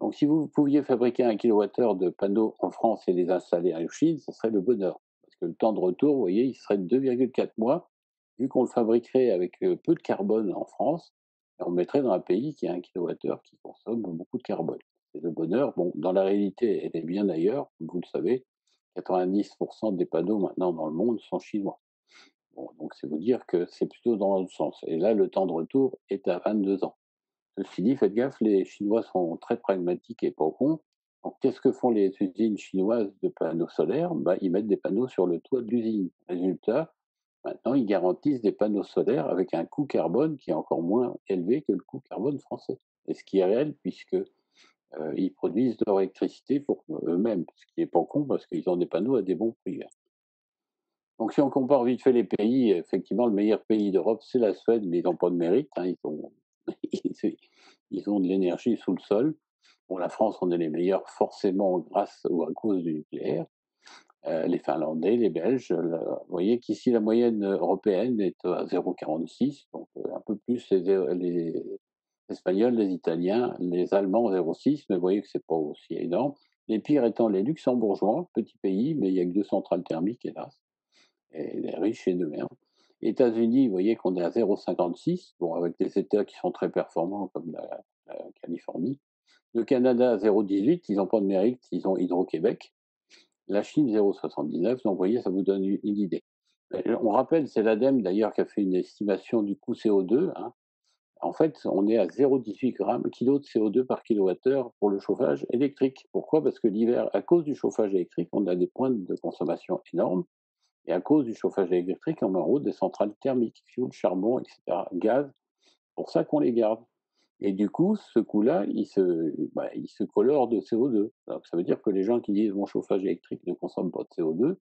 Donc si vous pouviez fabriquer 1 kWh de panneaux en France et les installer en Chine, ce serait le bonheur. Parce que le temps de retour, vous voyez, il serait de 2,4 mois, vu qu'on le fabriquerait avec peu de carbone en France, et on le mettrait dans un pays qui a 1 kWh qui consomme beaucoup de carbone. C'est le bonheur. Bon, dans la réalité, elle est bien ailleurs, comme vous le savez. 90% des panneaux maintenant dans le monde sont chinois. Bon, donc c'est vous dire que c'est plutôt dans l'autre sens. Et là, le temps de retour est à 22 ans. Ceci dit, faites gaffe, les Chinois sont très pragmatiques et pas cons. Donc, qu'est-ce que font les usines chinoises de panneaux solaires? Bah, ils mettent des panneaux sur le toit de l'usine. Résultat, maintenant, ils garantissent des panneaux solaires avec un coût carbone qui est encore moins élevé que le coût carbone français. Et ce qui est réel, puisque ils produisent leur électricité pour eux-mêmes, ce qui est pas con parce qu'ils ont des panneaux à des bons prix. Donc, si on compare vite fait les pays, effectivement, le meilleur pays d'Europe, c'est la Suède, mais ils n'ont pas de mérite. Hein, ils ont de l'énergie sous le sol. Bon, la France, on est les meilleurs forcément grâce ou à cause du nucléaire. Les Finlandais, les Belges, vous voyez qu'ici la moyenne européenne est à 0,46, donc un peu plus les Espagnols, les Italiens, les Allemands 0,6, mais vous voyez que c'est pas aussi énorme. Les pires étant les Luxembourgeois, petit pays, mais il n'y a que 2 centrales thermiques, hélas, et les riches et de merde. États-Unis, vous voyez qu'on est à 0,56, bon, avec des États qui sont très performants comme la Californie. Le Canada, 0,18, ils n'ont pas de mérite, ils ont Hydro-Québec. La Chine, 0,79, donc vous voyez, ça vous donne une idée. On rappelle, c'est l'ADEME d'ailleurs qui a fait une estimation du coût CO2. Hein. En fait, on est à 0,18 kg de CO2 par kilowattheure pour le chauffage électrique. Pourquoi? Parce que l'hiver, à cause du chauffage électrique, on a des pointes de consommation énormes. Et à cause du chauffage électrique, on met en route des centrales thermiques, fioul, charbon, etc., gaz. C'est pour ça qu'on les garde. Et du coup, ce coût-là, il se colore de CO2. Donc, ça veut dire que les gens qui disent mon chauffage électrique ne consomme pas de CO2,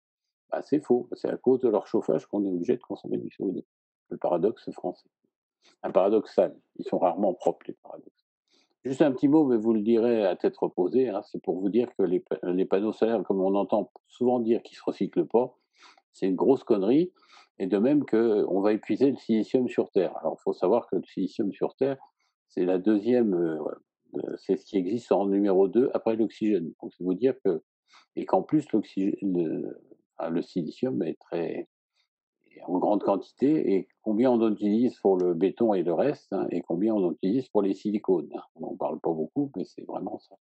bah, c'est faux. C'est à cause de leur chauffage qu'on est obligé de consommer du CO2. Le paradoxe français. Un paradoxe sale. Ils sont rarement propres, les paradoxes. Juste un petit mot, mais vous le direz à tête reposée, hein, c'est pour vous dire que les panneaux solaires, comme on entend souvent dire qu'ils ne se recyclent pas, c'est une grosse connerie. Et de même qu'on va épuiser le silicium sur Terre. Alors, il faut savoir que le silicium sur Terre, c'est la deuxième, c'est ce qui existe en numéro 2 après l'oxygène. Donc, c'est vous dire que, et qu'en plus, le silicium est en grande quantité, et combien on en utilise pour le béton et le reste, hein, et combien on en utilise pour les silicones. On n'en parle pas beaucoup, mais c'est vraiment ça.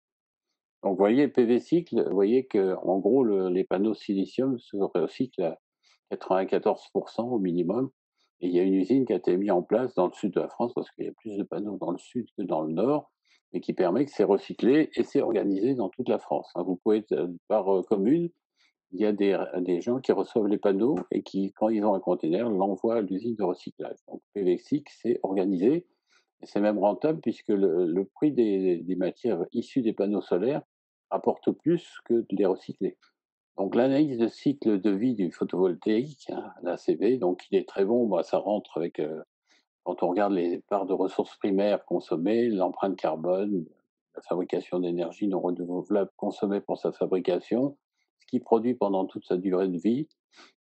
Donc, vous voyez, PV cycle, vous voyez que, en gros, les panneaux silicium se recyclent à 94% au minimum. Et il y a une usine qui a été mise en place dans le sud de la France, parce qu'il y a plus de panneaux dans le sud que dans le nord, et qui permet que c'est recyclé et c'est organisé dans toute la France. Hein. Vous pouvez, par commune, il y a des gens qui reçoivent les panneaux et qui, quand ils ont un container, l'envoient à l'usine de recyclage. Donc PVXIC, c'est organisé et c'est même rentable puisque le prix des matières issues des panneaux solaires rapporte plus que de les recycler. Donc l'analyse de cycle de vie du photovoltaïque, hein, l'ACV, donc il est très bon, bah, ça rentre avec, quand on regarde les parts de ressources primaires consommées, l'empreinte carbone, la fabrication d'énergie non renouvelable consommée pour sa fabrication, ce qu'il produit pendant toute sa durée de vie.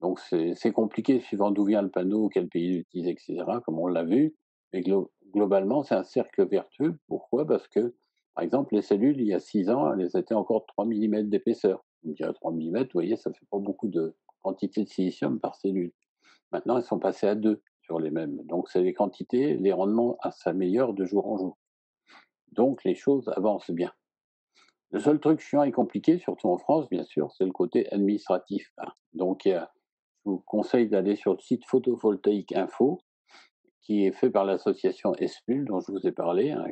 Donc c'est compliqué suivant d'où vient le panneau, quel pays l'utilise, etc., comme on l'a vu. Mais globalement, c'est un cercle vertueux. Pourquoi? Parce que, par exemple, les cellules, il y a 6 ans, elles étaient encore 3 mm d'épaisseur. Vous me direz 3 mm, vous voyez, ça fait pas beaucoup de quantité de silicium par cellule. Maintenant, elles sont passées à 2 sur les mêmes. Donc, c'est les quantités, les rendements s'améliorent de jour en jour. Donc, les choses avancent bien. Le seul truc chiant et compliqué, surtout en France, bien sûr, c'est le côté administratif. Hein. Donc, je vous conseille d'aller sur le site Photovoltaïque Info, qui est fait par l'association ESPUL, dont je vous ai parlé. Hein,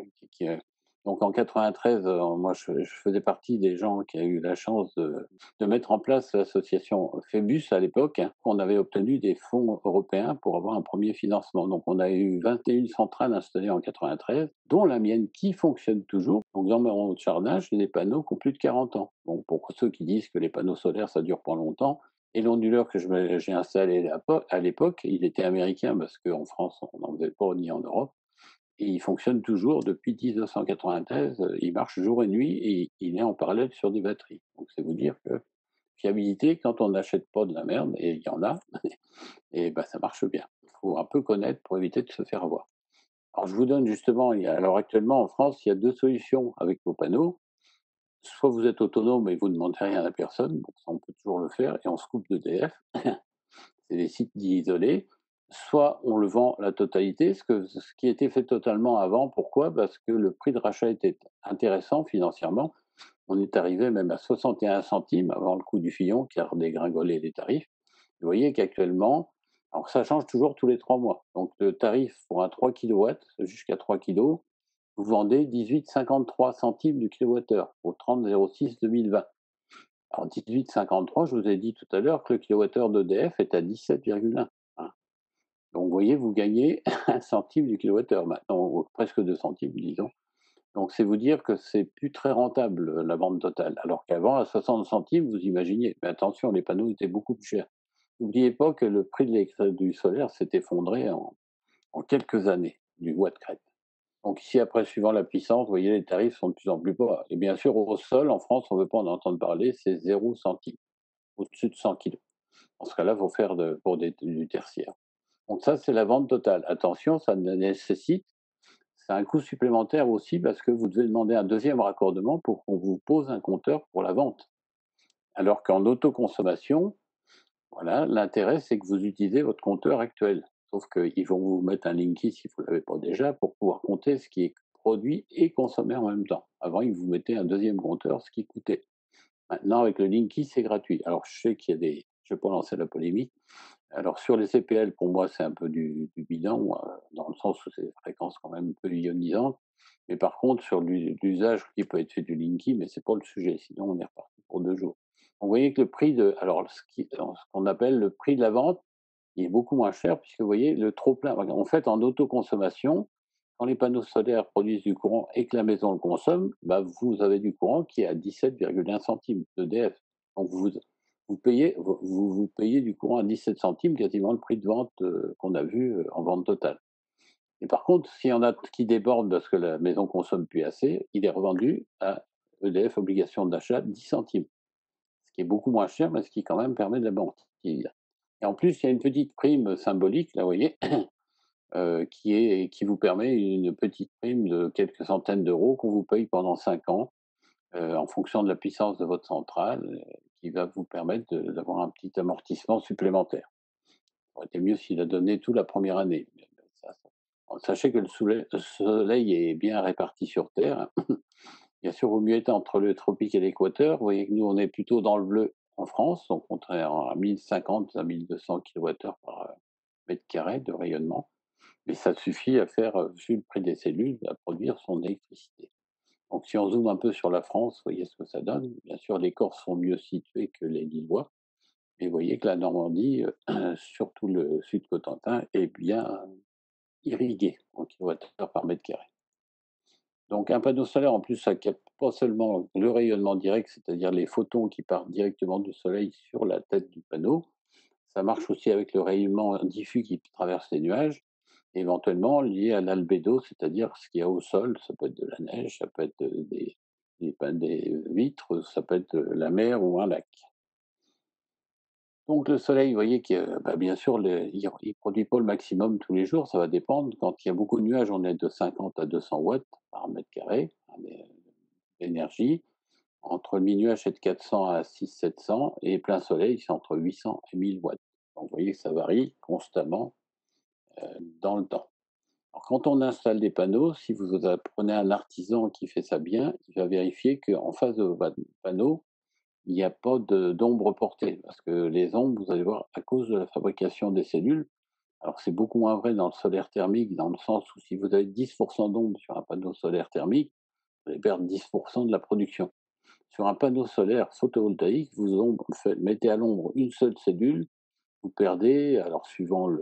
Donc en 93, moi je faisais partie des gens qui a eu la chance de mettre en place l'association Phébus à l'époque, hein. On avait obtenu des fonds européens pour avoir un premier financement. Donc on a eu 21 centrales installées en 93, dont la mienne qui fonctionne toujours. Donc dans mon jardin, j'ai des panneaux qui ont plus de 40 ans. Donc pour ceux qui disent que les panneaux solaires, ça dure pas longtemps, et l'onduleur que j'ai installé à l'époque, il était américain parce qu'en France, on n'en faisait pas ni en Europe. Et il fonctionne toujours depuis 1993. Il marche jour et nuit et il est en parallèle sur des batteries. Donc c'est vous dire que fiabilité, quand on n'achète pas de la merde, et il y en a, et ben ça marche bien. Il faut un peu connaître pour éviter de se faire avoir. Alors je vous donne justement, alors actuellement en France, il y a deux solutions avec vos panneaux. Soit vous êtes autonome et vous ne demandez rien à personne, donc ça on peut toujours le faire, et on se coupe d'EDF. C'est des sites dits isolés. Soit on le vend la totalité, ce qui était fait totalement avant. Pourquoi? Parce que le prix de rachat était intéressant financièrement. On est arrivé même à 61 centimes avant le coût du Fillon qui a redégringolé les tarifs. Vous voyez qu'actuellement, alors ça change toujours tous les 3 mois. Donc le tarif pour un 3 kilowatts jusqu'à 3 kilos, vous vendez 18,53 centimes du kilowattheure au 30,06 2020. Alors 18,53, je vous ai dit tout à l'heure que le kilowattheure d'EDF est à 17,1. Hein. Donc vous voyez, vous gagnez 1 centime du kilowattheure maintenant, ou presque 2 centimes, disons. Donc c'est vous dire que c'est plus très rentable la vente totale. Alors qu'avant, à 60 centimes, vous imaginez. Mais attention, les panneaux étaient beaucoup plus chers. N'oubliez pas que le prix du solaire s'est effondré en quelques années, du watt crête. Donc ici, après, suivant la puissance, vous voyez, les tarifs sont de plus en plus bas. Et bien sûr, au sol, en France, on ne veut pas en entendre parler, c'est 0 centime, au-dessus de 100 kilos. Dans ce cas-là, il faut faire pour du tertiaire. Donc ça, c'est la vente totale. Attention, ça nécessite, c'est un coût supplémentaire aussi parce que vous devez demander un deuxième raccordement pour qu'on vous pose un compteur pour la vente. Alors qu'en autoconsommation, voilà, l'intérêt, c'est que vous utilisez votre compteur actuel. Sauf qu'ils vont vous mettre un Linky, si vous ne l'avez pas déjà, pour pouvoir compter ce qui est produit et consommé en même temps. Avant, ils vous mettaient un deuxième compteur, ce qui coûtait. Maintenant, avec le Linky, c'est gratuit. Alors, je sais qu'il y a des... Je ne vais pas lancer la polémique. Alors, sur les CPL, pour moi, c'est un peu du bidon, dans le sens où c'est des fréquences quand même un peu ionisantes. Mais par contre, sur l'usage qui peut être fait du Linky, mais c'est pas le sujet. Sinon, on est reparti pour 2 jours. Donc, vous voyez que le prix de... Alors, ce qu'on appelle le prix de la vente, il est beaucoup moins cher, puisque vous voyez, le trop-plein... En fait, en autoconsommation, quand les panneaux solaires produisent du courant et que la maison le consomme, bah, vous avez du courant qui est à 17,1 centimes d'EDF. Donc vous payez du courant à 17 centimes, quasiment le prix de vente qu'on a vu en vente totale. Et par contre, s'il y en a qui débordent parce que la maison consomme plus assez, il est revendu à EDF obligation d'achat 10 centimes, ce qui est beaucoup moins cher, mais ce qui quand même permet de la vente. Et en plus, il y a une petite prime symbolique, là, vous voyez, qui vous permet une petite prime de quelques centaines d'euros qu'on vous paye pendant 5 ans, en fonction de la puissance de votre centrale, qui va vous permettre d'avoir un petit amortissement supplémentaire. Ça aurait été mieux s'il a donné tout la première année. Sachez que le soleil est bien réparti sur Terre. Bien sûr, il vaut mieux être entre le tropique et l'équateur. Vous voyez que nous, on est plutôt dans le bleu en France, donc on est à 1050 à 1200 kWh par mètre carré de rayonnement. Mais ça suffit à faire, vu le prix des cellules, à produire son électricité. Donc si on zoome un peu sur la France, vous voyez ce que ça donne. Bien sûr, les Corses sont mieux situés que les Lillois. Et vous voyez que la Normandie, surtout le sud Cotentin, est bien irrigué en kilowattheure par mètre carré. Donc un panneau solaire, en plus, ça capte pas seulement le rayonnement direct, c'est-à-dire les photons qui partent directement du soleil sur la tête du panneau. Ça marche aussi avec le rayonnement diffus qui traverse les nuages, éventuellement lié à l'albédo, c'est-à-dire ce qu'il y a au sol. Ça peut être de la neige, ça peut être des vitres, ça peut être la mer ou un lac. Donc le soleil, vous voyez que bien sûr, il ne produit pas le maximum tous les jours, ça va dépendre. Quand il y a beaucoup de nuages, on est de 50 à 200 watts par mètre carré d'énergie. Entre le mi-nuage, c'est de 400 à 600-700, et plein soleil, c'est entre 800 et 1000 watts. Donc vous voyez que ça varie constamment dans le temps. Alors quand on installe des panneaux, si vous prenez un artisan qui fait ça bien, il va vérifier qu'en face de votre panneau, il n'y a pas d'ombre portée. Parce que les ombres, vous allez voir, à cause de la fabrication des cellules, alors c'est beaucoup moins vrai dans le solaire thermique, dans le sens où si vous avez 10% d'ombre sur un panneau solaire thermique, vous allez perdre 10% de la production. Sur un panneau solaire photovoltaïque, mettez à l'ombre une seule cellule, vous perdez, alors suivant la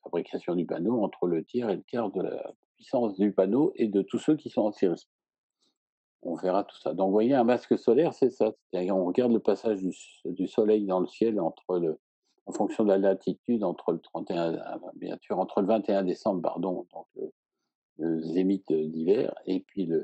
fabrication du panneau, entre le tiers et le quart de la puissance du panneau et de tous ceux qui sont en série. On verra tout ça. Donc, vous voyez, un masque solaire, c'est ça. C'est-à-dire, on regarde le passage du soleil dans le ciel en fonction de la latitude, entre le 31, bien sûr, entre le 21 décembre, pardon, donc le zénith d'hiver, et puis le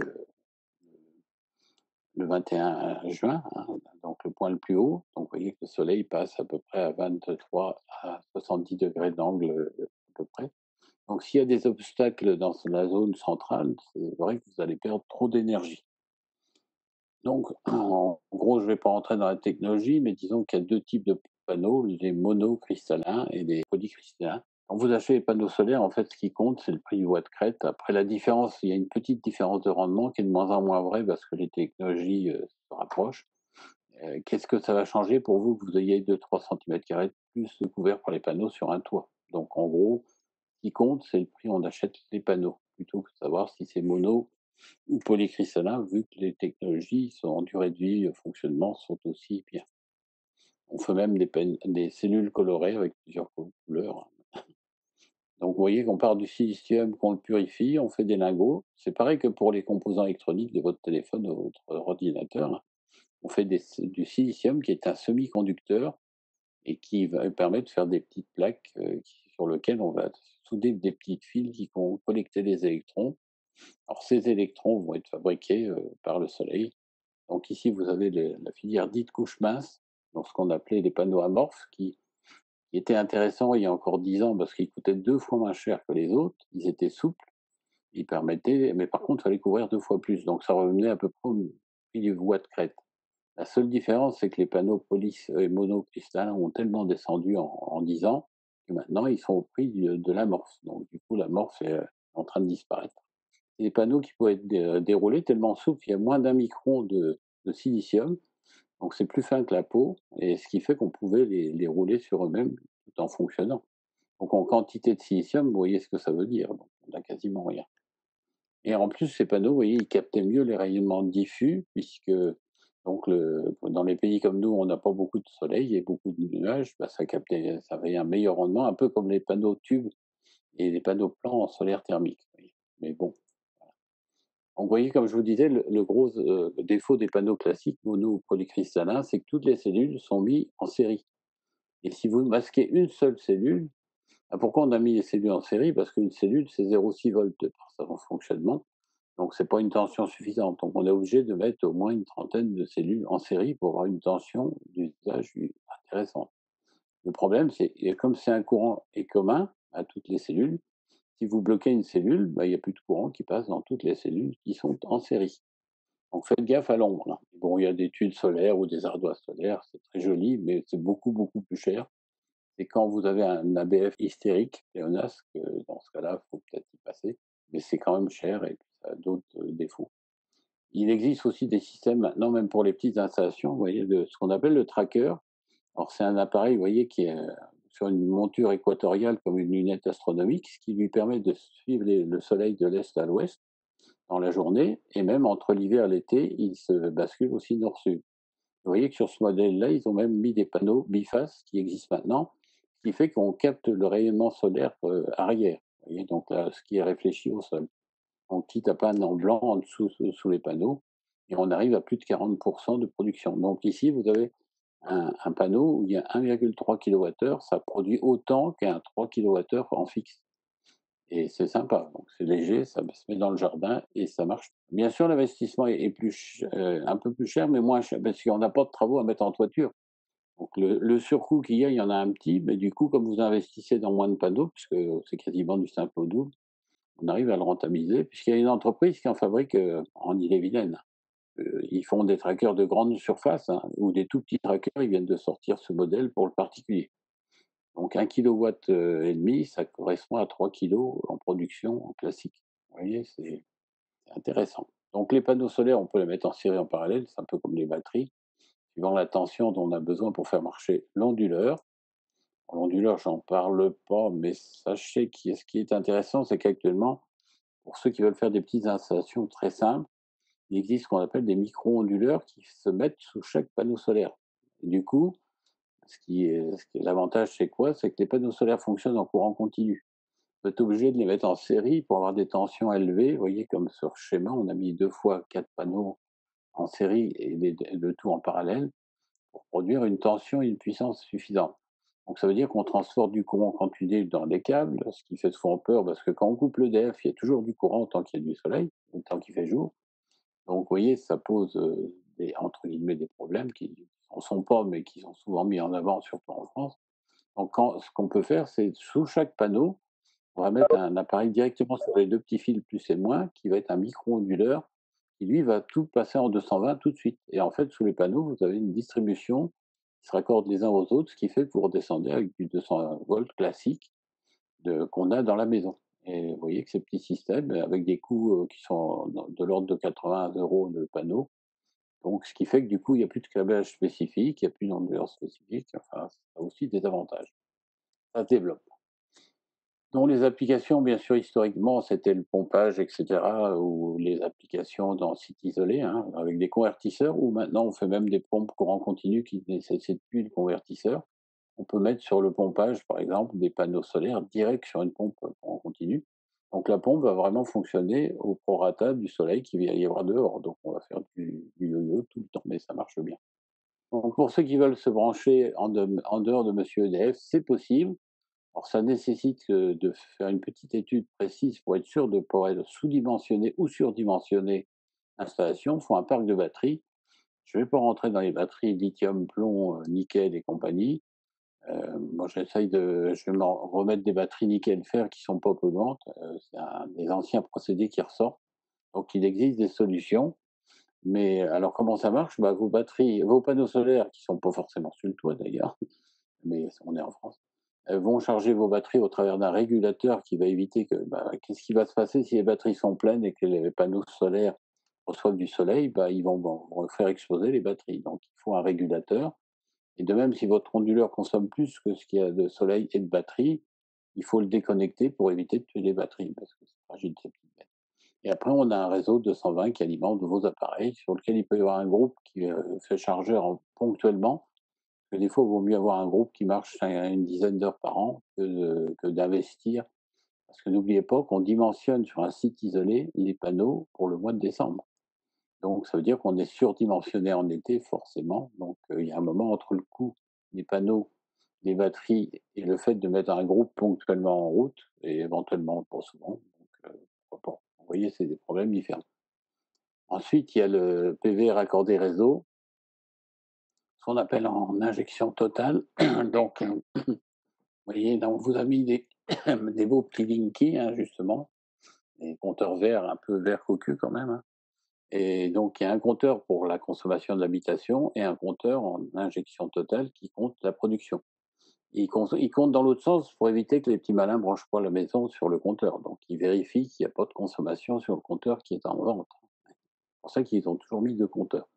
21 juin, hein, donc le point le plus haut. Donc, vous voyez que le soleil passe à peu près à 23 à 70 degrés d'angle, à peu près. Donc, s'il y a des obstacles dans la zone centrale, c'est vrai que vous allez perdre trop d'énergie. Donc, en gros, je ne vais pas rentrer dans la technologie, mais disons qu'il y a deux types de panneaux, les monocristallins et les polycristallins. Quand vous achetez les panneaux solaires, en fait, ce qui compte, c'est le prix du watt crête. Après, la différence, il y a une petite différence de rendement qui est de moins en moins vraie parce que les technologies se rapprochent. Qu'est-ce que ça va changer pour vous que vous ayez 2-3 cm² plus de couvert pour les panneaux sur un toit? Donc, en gros, ce qui compte, c'est le prix où on achète les panneaux, plutôt que de savoir si c'est mono ou polycristallin, vu que les technologies en durée de vie, fonctionnement sont aussi bien. On fait même des cellules colorées avec plusieurs couleurs. Donc vous voyez qu'on part du silicium, qu'on le purifie, on fait des lingots. C'est pareil que pour les composants électroniques de votre téléphone ou votre ordinateur. On fait du silicium qui est un semi-conducteur et qui va permettre de faire des petites plaques sur lesquelles on va souder des petites fils qui vont collecter les électrons. Alors ces électrons vont être fabriqués par le soleil. Donc ici, vous avez la filière dite couche mince, donc ce qu'on appelait les panneaux amorphes, qui étaient intéressants il y a encore 10 ans parce qu'ils coûtaient 2 fois moins cher que les autres. Ils étaient souples, ils permettaient, mais par contre, il fallait couvrir 2 fois plus. Donc ça revenait à peu près au prix du watt crête. La seule différence, c'est que les panneaux monocristallins ont tellement descendu en 10 ans que maintenant, ils sont au prix de l'amorce. Donc du coup, l'amorce est en train de disparaître. Des panneaux qui peuvent être déroulés tellement souples, il y a moins d'un micron de silicium, donc c'est plus fin que la peau, et ce qui fait qu'on pouvait les rouler sur eux-mêmes tout en fonctionnant. Donc en quantité de silicium, vous voyez ce que ça veut dire, donc on n'a quasiment rien. Et en plus, ces panneaux, vous voyez, ils captaient mieux les rayonnements diffus, puisque donc dans les pays comme nous, on n'a pas beaucoup de soleil et beaucoup de nuages, bah, ça avait un meilleur rendement, un peu comme les panneaux tubes et les panneaux plans en solaire thermique. Mais bon, donc, vous voyez, comme je vous disais, le gros défaut des panneaux classiques mono ou polycristallins, c'est que toutes les cellules sont mises en série. Et si vous masquez une seule cellule, pourquoi on a mis les cellules en série? Parce qu'une cellule, c'est 0,6 volts par son fonctionnement. Donc, c'est pas une tension suffisante. Donc, on est obligé de mettre au moins une trentaine de cellules en série pour avoir une tension d'usage intéressante. Le problème, c'est que comme c'est un courant est commun à toutes les cellules, si vous bloquez une cellule, bah, il n'y a plus de courant qui passe dans toutes les cellules qui sont en série. Donc faites gaffe à l'ombre, là. Bon, il y a des tuiles solaires ou des ardoises solaires, c'est très joli, mais c'est beaucoup, beaucoup plus cher. Et quand vous avez un ABF hystérique, pléonasme, dans ce cas-là, il faut peut-être y passer, mais c'est quand même cher et ça a d'autres défauts. Il existe aussi des systèmes maintenant, même pour les petites installations, vous voyez, ce qu'on appelle le tracker. Alors c'est un appareil, vous voyez, qui est sur une monture équatoriale comme une lunette astronomique, ce qui lui permet de suivre le soleil de l'est à l'ouest dans la journée, et même entre l'hiver et l'été, il se bascule aussi nord-sud. Vous voyez que sur ce modèle-là, ils ont même mis des panneaux bifaces qui existent maintenant, ce qui fait qu'on capte le rayonnement solaire arrière, vous voyez, donc là, ce qui est réfléchi au sol. Donc quitte à peindre en blanc en dessous sous les panneaux, et on arrive à plus de 40% de production. Donc ici, vous avez un panneau où il y a 1,3 kWh, ça produit autant qu'un 3 kWh en fixe. Et c'est sympa, donc c'est léger, ça se met dans le jardin et ça marche. Bien sûr, l'investissement est un peu plus cher, mais moins cher, parce qu'on n'a pas de travaux à mettre en toiture. Donc le surcoût qu'il y en a un petit, mais du coup, comme vous investissez dans moins de panneaux, puisque c'est quasiment du simple au double, on arrive à le rentabiliser, puisqu'il y a une entreprise qui en fabrique en Ille-et-Vilaine. Ils font des trackers de grande surface, hein, ou des tout petits trackers, ils viennent de sortir ce modèle pour le particulier. Donc 1,5 kW, ça correspond à 3 kilos en production en classique. Vous voyez, c'est intéressant. Donc les panneaux solaires, on peut les mettre en série en parallèle, c'est un peu comme les batteries, suivant la tension dont on a besoin pour faire marcher l'onduleur. L'onduleur, j'en parle pas, mais sachez que ce qui est intéressant, c'est qu'actuellement, pour ceux qui veulent faire des petites installations très simples, il existe ce qu'on appelle des micro-onduleurs qui se mettent sous chaque panneau solaire. Et du coup, l'avantage, c'est quoi? C'est que les panneaux solaires fonctionnent en courant continu. Vous êtes obligé de les mettre en série pour avoir des tensions élevées. Vous voyez, comme sur le schéma, on a mis 2 fois 4 panneaux en série et le tout en parallèle pour produire une tension et une puissance suffisantes. Donc ça veut dire qu'on transporte du courant continu dans les câbles, ce qui fait souvent peur parce que quand on coupe l'EDF, il y a toujours du courant tant qu'il y a du soleil, tant qu'il fait jour. Donc vous voyez, ça pose entre guillemets des problèmes qui n'en sont pas, mais qui sont souvent mis en avant, surtout en France. Donc ce qu'on peut faire, c'est sous chaque panneau, on va mettre un appareil directement sur les deux petits fils plus et moins, qui va être un micro-onduleur, qui lui va tout passer en 220 tout de suite. Et en fait, sous les panneaux, vous avez une distribution qui se raccorde les uns aux autres, ce qui fait que vous redescendez avec du 200 volts classique qu'on a dans la maison. Et vous voyez que ces petits systèmes, avec des coûts qui sont de l'ordre de 80 € le panneau, donc ce qui fait que du coup, il n'y a plus de câblage spécifique, il n'y a plus d'onduleur spécifique, enfin, ça a aussi des avantages. Ça se développe. Dans les applications, bien sûr, historiquement, c'était le pompage, et cetera, ou les applications dans site isolé, hein, avec des convertisseurs, ou maintenant on fait même des pompes courant continu qui ne nécessitent plus de convertisseur. On peut mettre sur le pompage, par exemple, des panneaux solaires directs sur une pompe courant continu. Donc la pompe va vraiment fonctionner au prorata du soleil qu'il va y avoir dehors. Donc on va faire du yo-yo tout le temps, mais ça marche bien. Donc pour ceux qui veulent se brancher en dehors de Monsieur EDF, c'est possible. Alors ça nécessite de faire une petite étude précise pour être sûr de ne pas être sous-dimensionné ou surdimensionné l'installation. Il faut un parc de batteries. Je ne vais pas rentrer dans les batteries lithium, plomb, nickel et compagnie. Moi, je vais me remettre des batteries nickel-fer qui sont pas polluantes. C'est des anciens procédés qui ressortent. Donc il existe des solutions. Mais alors comment ça marche? Bah, vos panneaux solaires, qui sont pas forcément sur le toit d'ailleurs, mais on est en France, vont charger vos batteries au travers d'un régulateur qui va éviter que, bah, qu'est-ce qui va se passer si les batteries sont pleines et que les panneaux solaires reçoivent du soleil? Bah, ils vont faire exploser les batteries. Donc, il faut un régulateur. Et de même, si votre onduleur consomme plus que ce qu'il y a de soleil et de batterie, il faut le déconnecter pour éviter de tuer les batteries, parce que c'est fragile ces petites bêtes. Et après, on a un réseau 220 qui alimente de vos appareils, sur lequel il peut y avoir un groupe qui fait charger ponctuellement, que des fois, il vaut mieux avoir un groupe qui marche une dizaine d'heures par an que d'investir. Parce que n'oubliez pas qu'on dimensionne sur un site isolé les panneaux pour le mois de décembre. Donc, ça veut dire qu'on est surdimensionné en été, forcément. Donc, il y a un moment entre le coût des panneaux, des batteries et le fait de mettre un groupe ponctuellement en route, et éventuellement pas souvent. Donc, pourquoi pas. Vous voyez, c'est des problèmes différents. Ensuite, il y a le PV raccordé réseau, ce qu'on appelle en injection totale. Donc, vous voyez, donc vous avez mis des beaux petits Linky, hein, justement, des compteurs verts, un peu vert cocu quand même, hein. Et donc, il y a un compteur pour la consommation de l'habitation et un compteur en injection totale qui compte la production. Il compte dans l'autre sens pour éviter que les petits malins branchent pas la maison sur le compteur. Donc, il vérifie qu'il n'y a pas de consommation sur le compteur qui est en vente. C'est pour ça qu'ils ont toujours mis deux compteurs.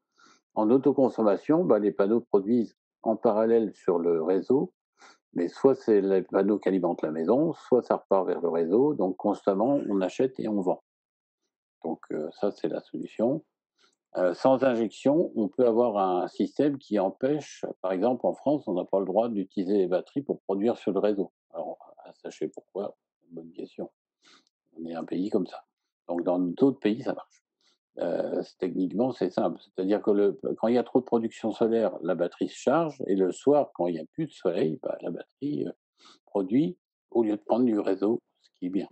En autoconsommation, bah, les panneaux produisent en parallèle sur le réseau, mais soit c'est les panneaux qui alimentent la maison, soit ça repart vers le réseau. Donc, constamment, on achète et on vend. Donc, ça, c'est la solution. Sans injection, on peut avoir un système qui empêche, par exemple en France, on n'a pas le droit d'utiliser les batteries pour produire sur le réseau. Alors, sachez pourquoi, c'est une bonne question. On est un pays comme ça. Donc dans d'autres pays, ça marche. Techniquement, c'est simple. C'est-à-dire que quand il y a trop de production solaire, la batterie se charge, et le soir, quand il n'y a plus de soleil, bah, la batterie produit au lieu de prendre du réseau, ce qui est bien.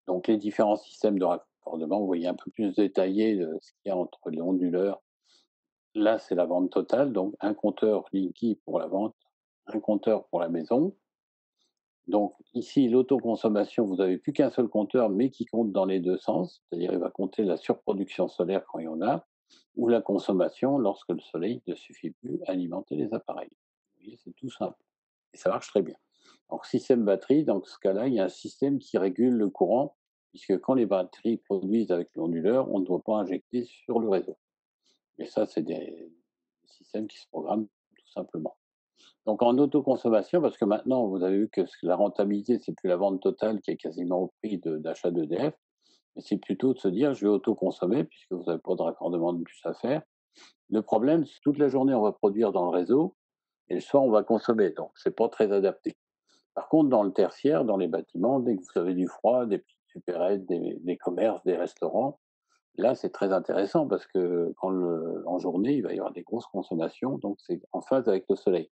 Donc les différents systèmes de raccordement, vous voyez un peu plus détaillé ce qu'il y a entre les onduleurs. Là, c'est la vente totale, donc un compteur Linky pour la vente, un compteur pour la maison. Donc ici, l'autoconsommation, vous n'avez plus qu'un seul compteur, mais qui compte dans les deux sens, c'est-à-dire il va compter la surproduction solaire quand il y en a, ou la consommation lorsque le soleil ne suffit plus à alimenter les appareils. Vous voyez, c'est tout simple. Et ça marche très bien. Donc système batterie, dans ce cas-là, il y a un système qui régule le courant, puisque quand les batteries produisent avec l'onduleur, on ne doit pas injecter sur le réseau. Mais ça, c'est des systèmes qui se programment tout simplement. Donc en autoconsommation, parce que maintenant, vous avez vu que la rentabilité, c'est plus la vente totale qui est quasiment au prix d'achat d'EDF. mais c'est plutôt de se dire: «Je vais autoconsommer», puisque vous n'avez pas de raccordement de plus à faire. Le problème, c'est toute la journée, on va produire dans le réseau et le soir, on va consommer, donc c'est pas très adapté. Par contre, dans le tertiaire, dans les bâtiments, dès que vous avez du froid, des petites supérettes, des commerces, des restaurants, là, c'est très intéressant parce que en journée, il va y avoir des grosses consommations, donc c'est en phase avec le soleil.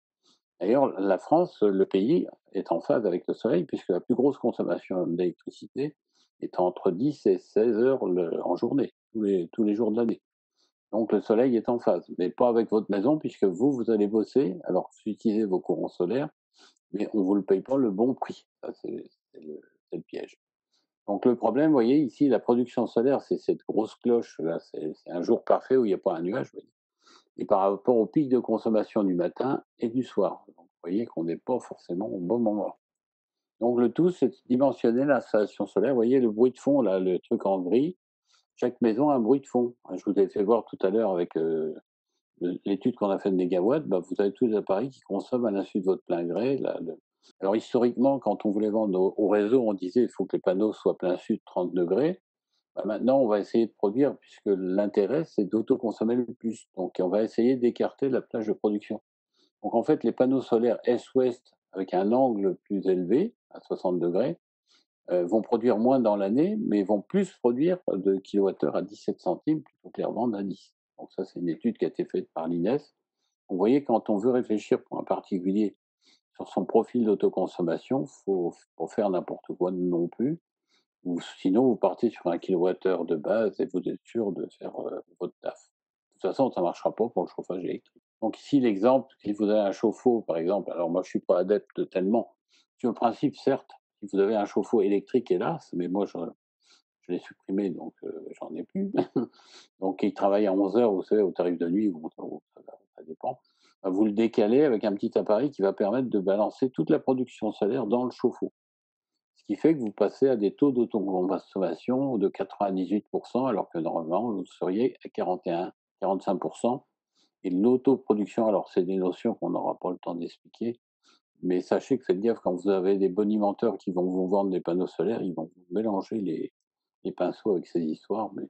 D'ailleurs, la France, le pays, est en phase avec le soleil puisque la plus grosse consommation d'électricité est entre 10 et 16 heures en journée, tous les jours de l'année. Donc le soleil est en phase, mais pas avec votre maison puisque vous, vous allez bosser, alors vous utilisez vos courants solaires, mais on ne vous le paye pas le bon prix. Ça, c'est le piège. Donc le problème, vous voyez, ici, la production solaire, c'est cette grosse cloche, là, c'est un jour parfait où il n'y a pas un nuage, vous voyez. Et par rapport au pic de consommation du matin et du soir. Donc, vous voyez qu'on n'est pas forcément au bon moment. Donc le tout, c'est de dimensionner l'installation solaire. Vous voyez le bruit de fond, là, le truc en gris, chaque maison a un bruit de fond. Je vous ai fait voir tout à l'heure avec l'étude qu'on a faite de mégawatts, bah, vous avez tous les appareils qui consomment à l'insu de votre plein gré. Là, alors historiquement, quand on voulait vendre au réseau, on disait il faut que les panneaux soient plein sud 30 degrés. Bah, maintenant, on va essayer de produire, puisque l'intérêt, c'est d'autoconsommer le plus. Donc, on va essayer d'écarter la plage de production. Donc, en fait, les panneaux solaires est-ouest, avec un angle plus élevé, à 60 degrés, vont produire moins dans l'année, mais vont plus produire de kilowattheure à 17 centimes plutôt que les revendre à 10. Donc, ça, c'est une étude qui a été faite par l'INES. Vous voyez, quand on veut réfléchir pour un particulier sur son profil d'autoconsommation, faut faire n'importe quoi non plus. Ou sinon, vous partez sur un kilowattheure de base et vous êtes sûr de faire votre taf. De toute façon, ça ne marchera pas pour le chauffage électrique. Donc ici, l'exemple, si vous avez un chauffe-eau, par exemple, alors moi je ne suis pas adepte tellement. Sur le principe, certes, si vous avez un chauffe-eau électrique, hélas, mais moi je l'ai supprimé, donc j'en ai plus. Donc il travaille à 11 heures, vous savez, au tarif de nuit, ou ça dépend. Bah, vous le décalez avec un petit appareil qui va permettre de balancer toute la production solaire dans le chauffe-eau. Ce qui fait que vous passez à des taux d'autoconsommation de 98%, alors que normalement, vous seriez à 41-45%. Et l'autoproduction, alors c'est des notions qu'on n'aura pas le temps d'expliquer, mais sachez que faites gaffe, quand vous avez des bonimenteurs qui vont vous vendre des panneaux solaires, ils vont vous mélanger les pinceaux avec ces histoires, mais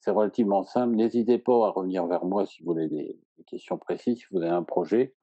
c'est relativement simple. N'hésitez pas à revenir vers moi si vous voulez des questions précises, si vous avez un projet.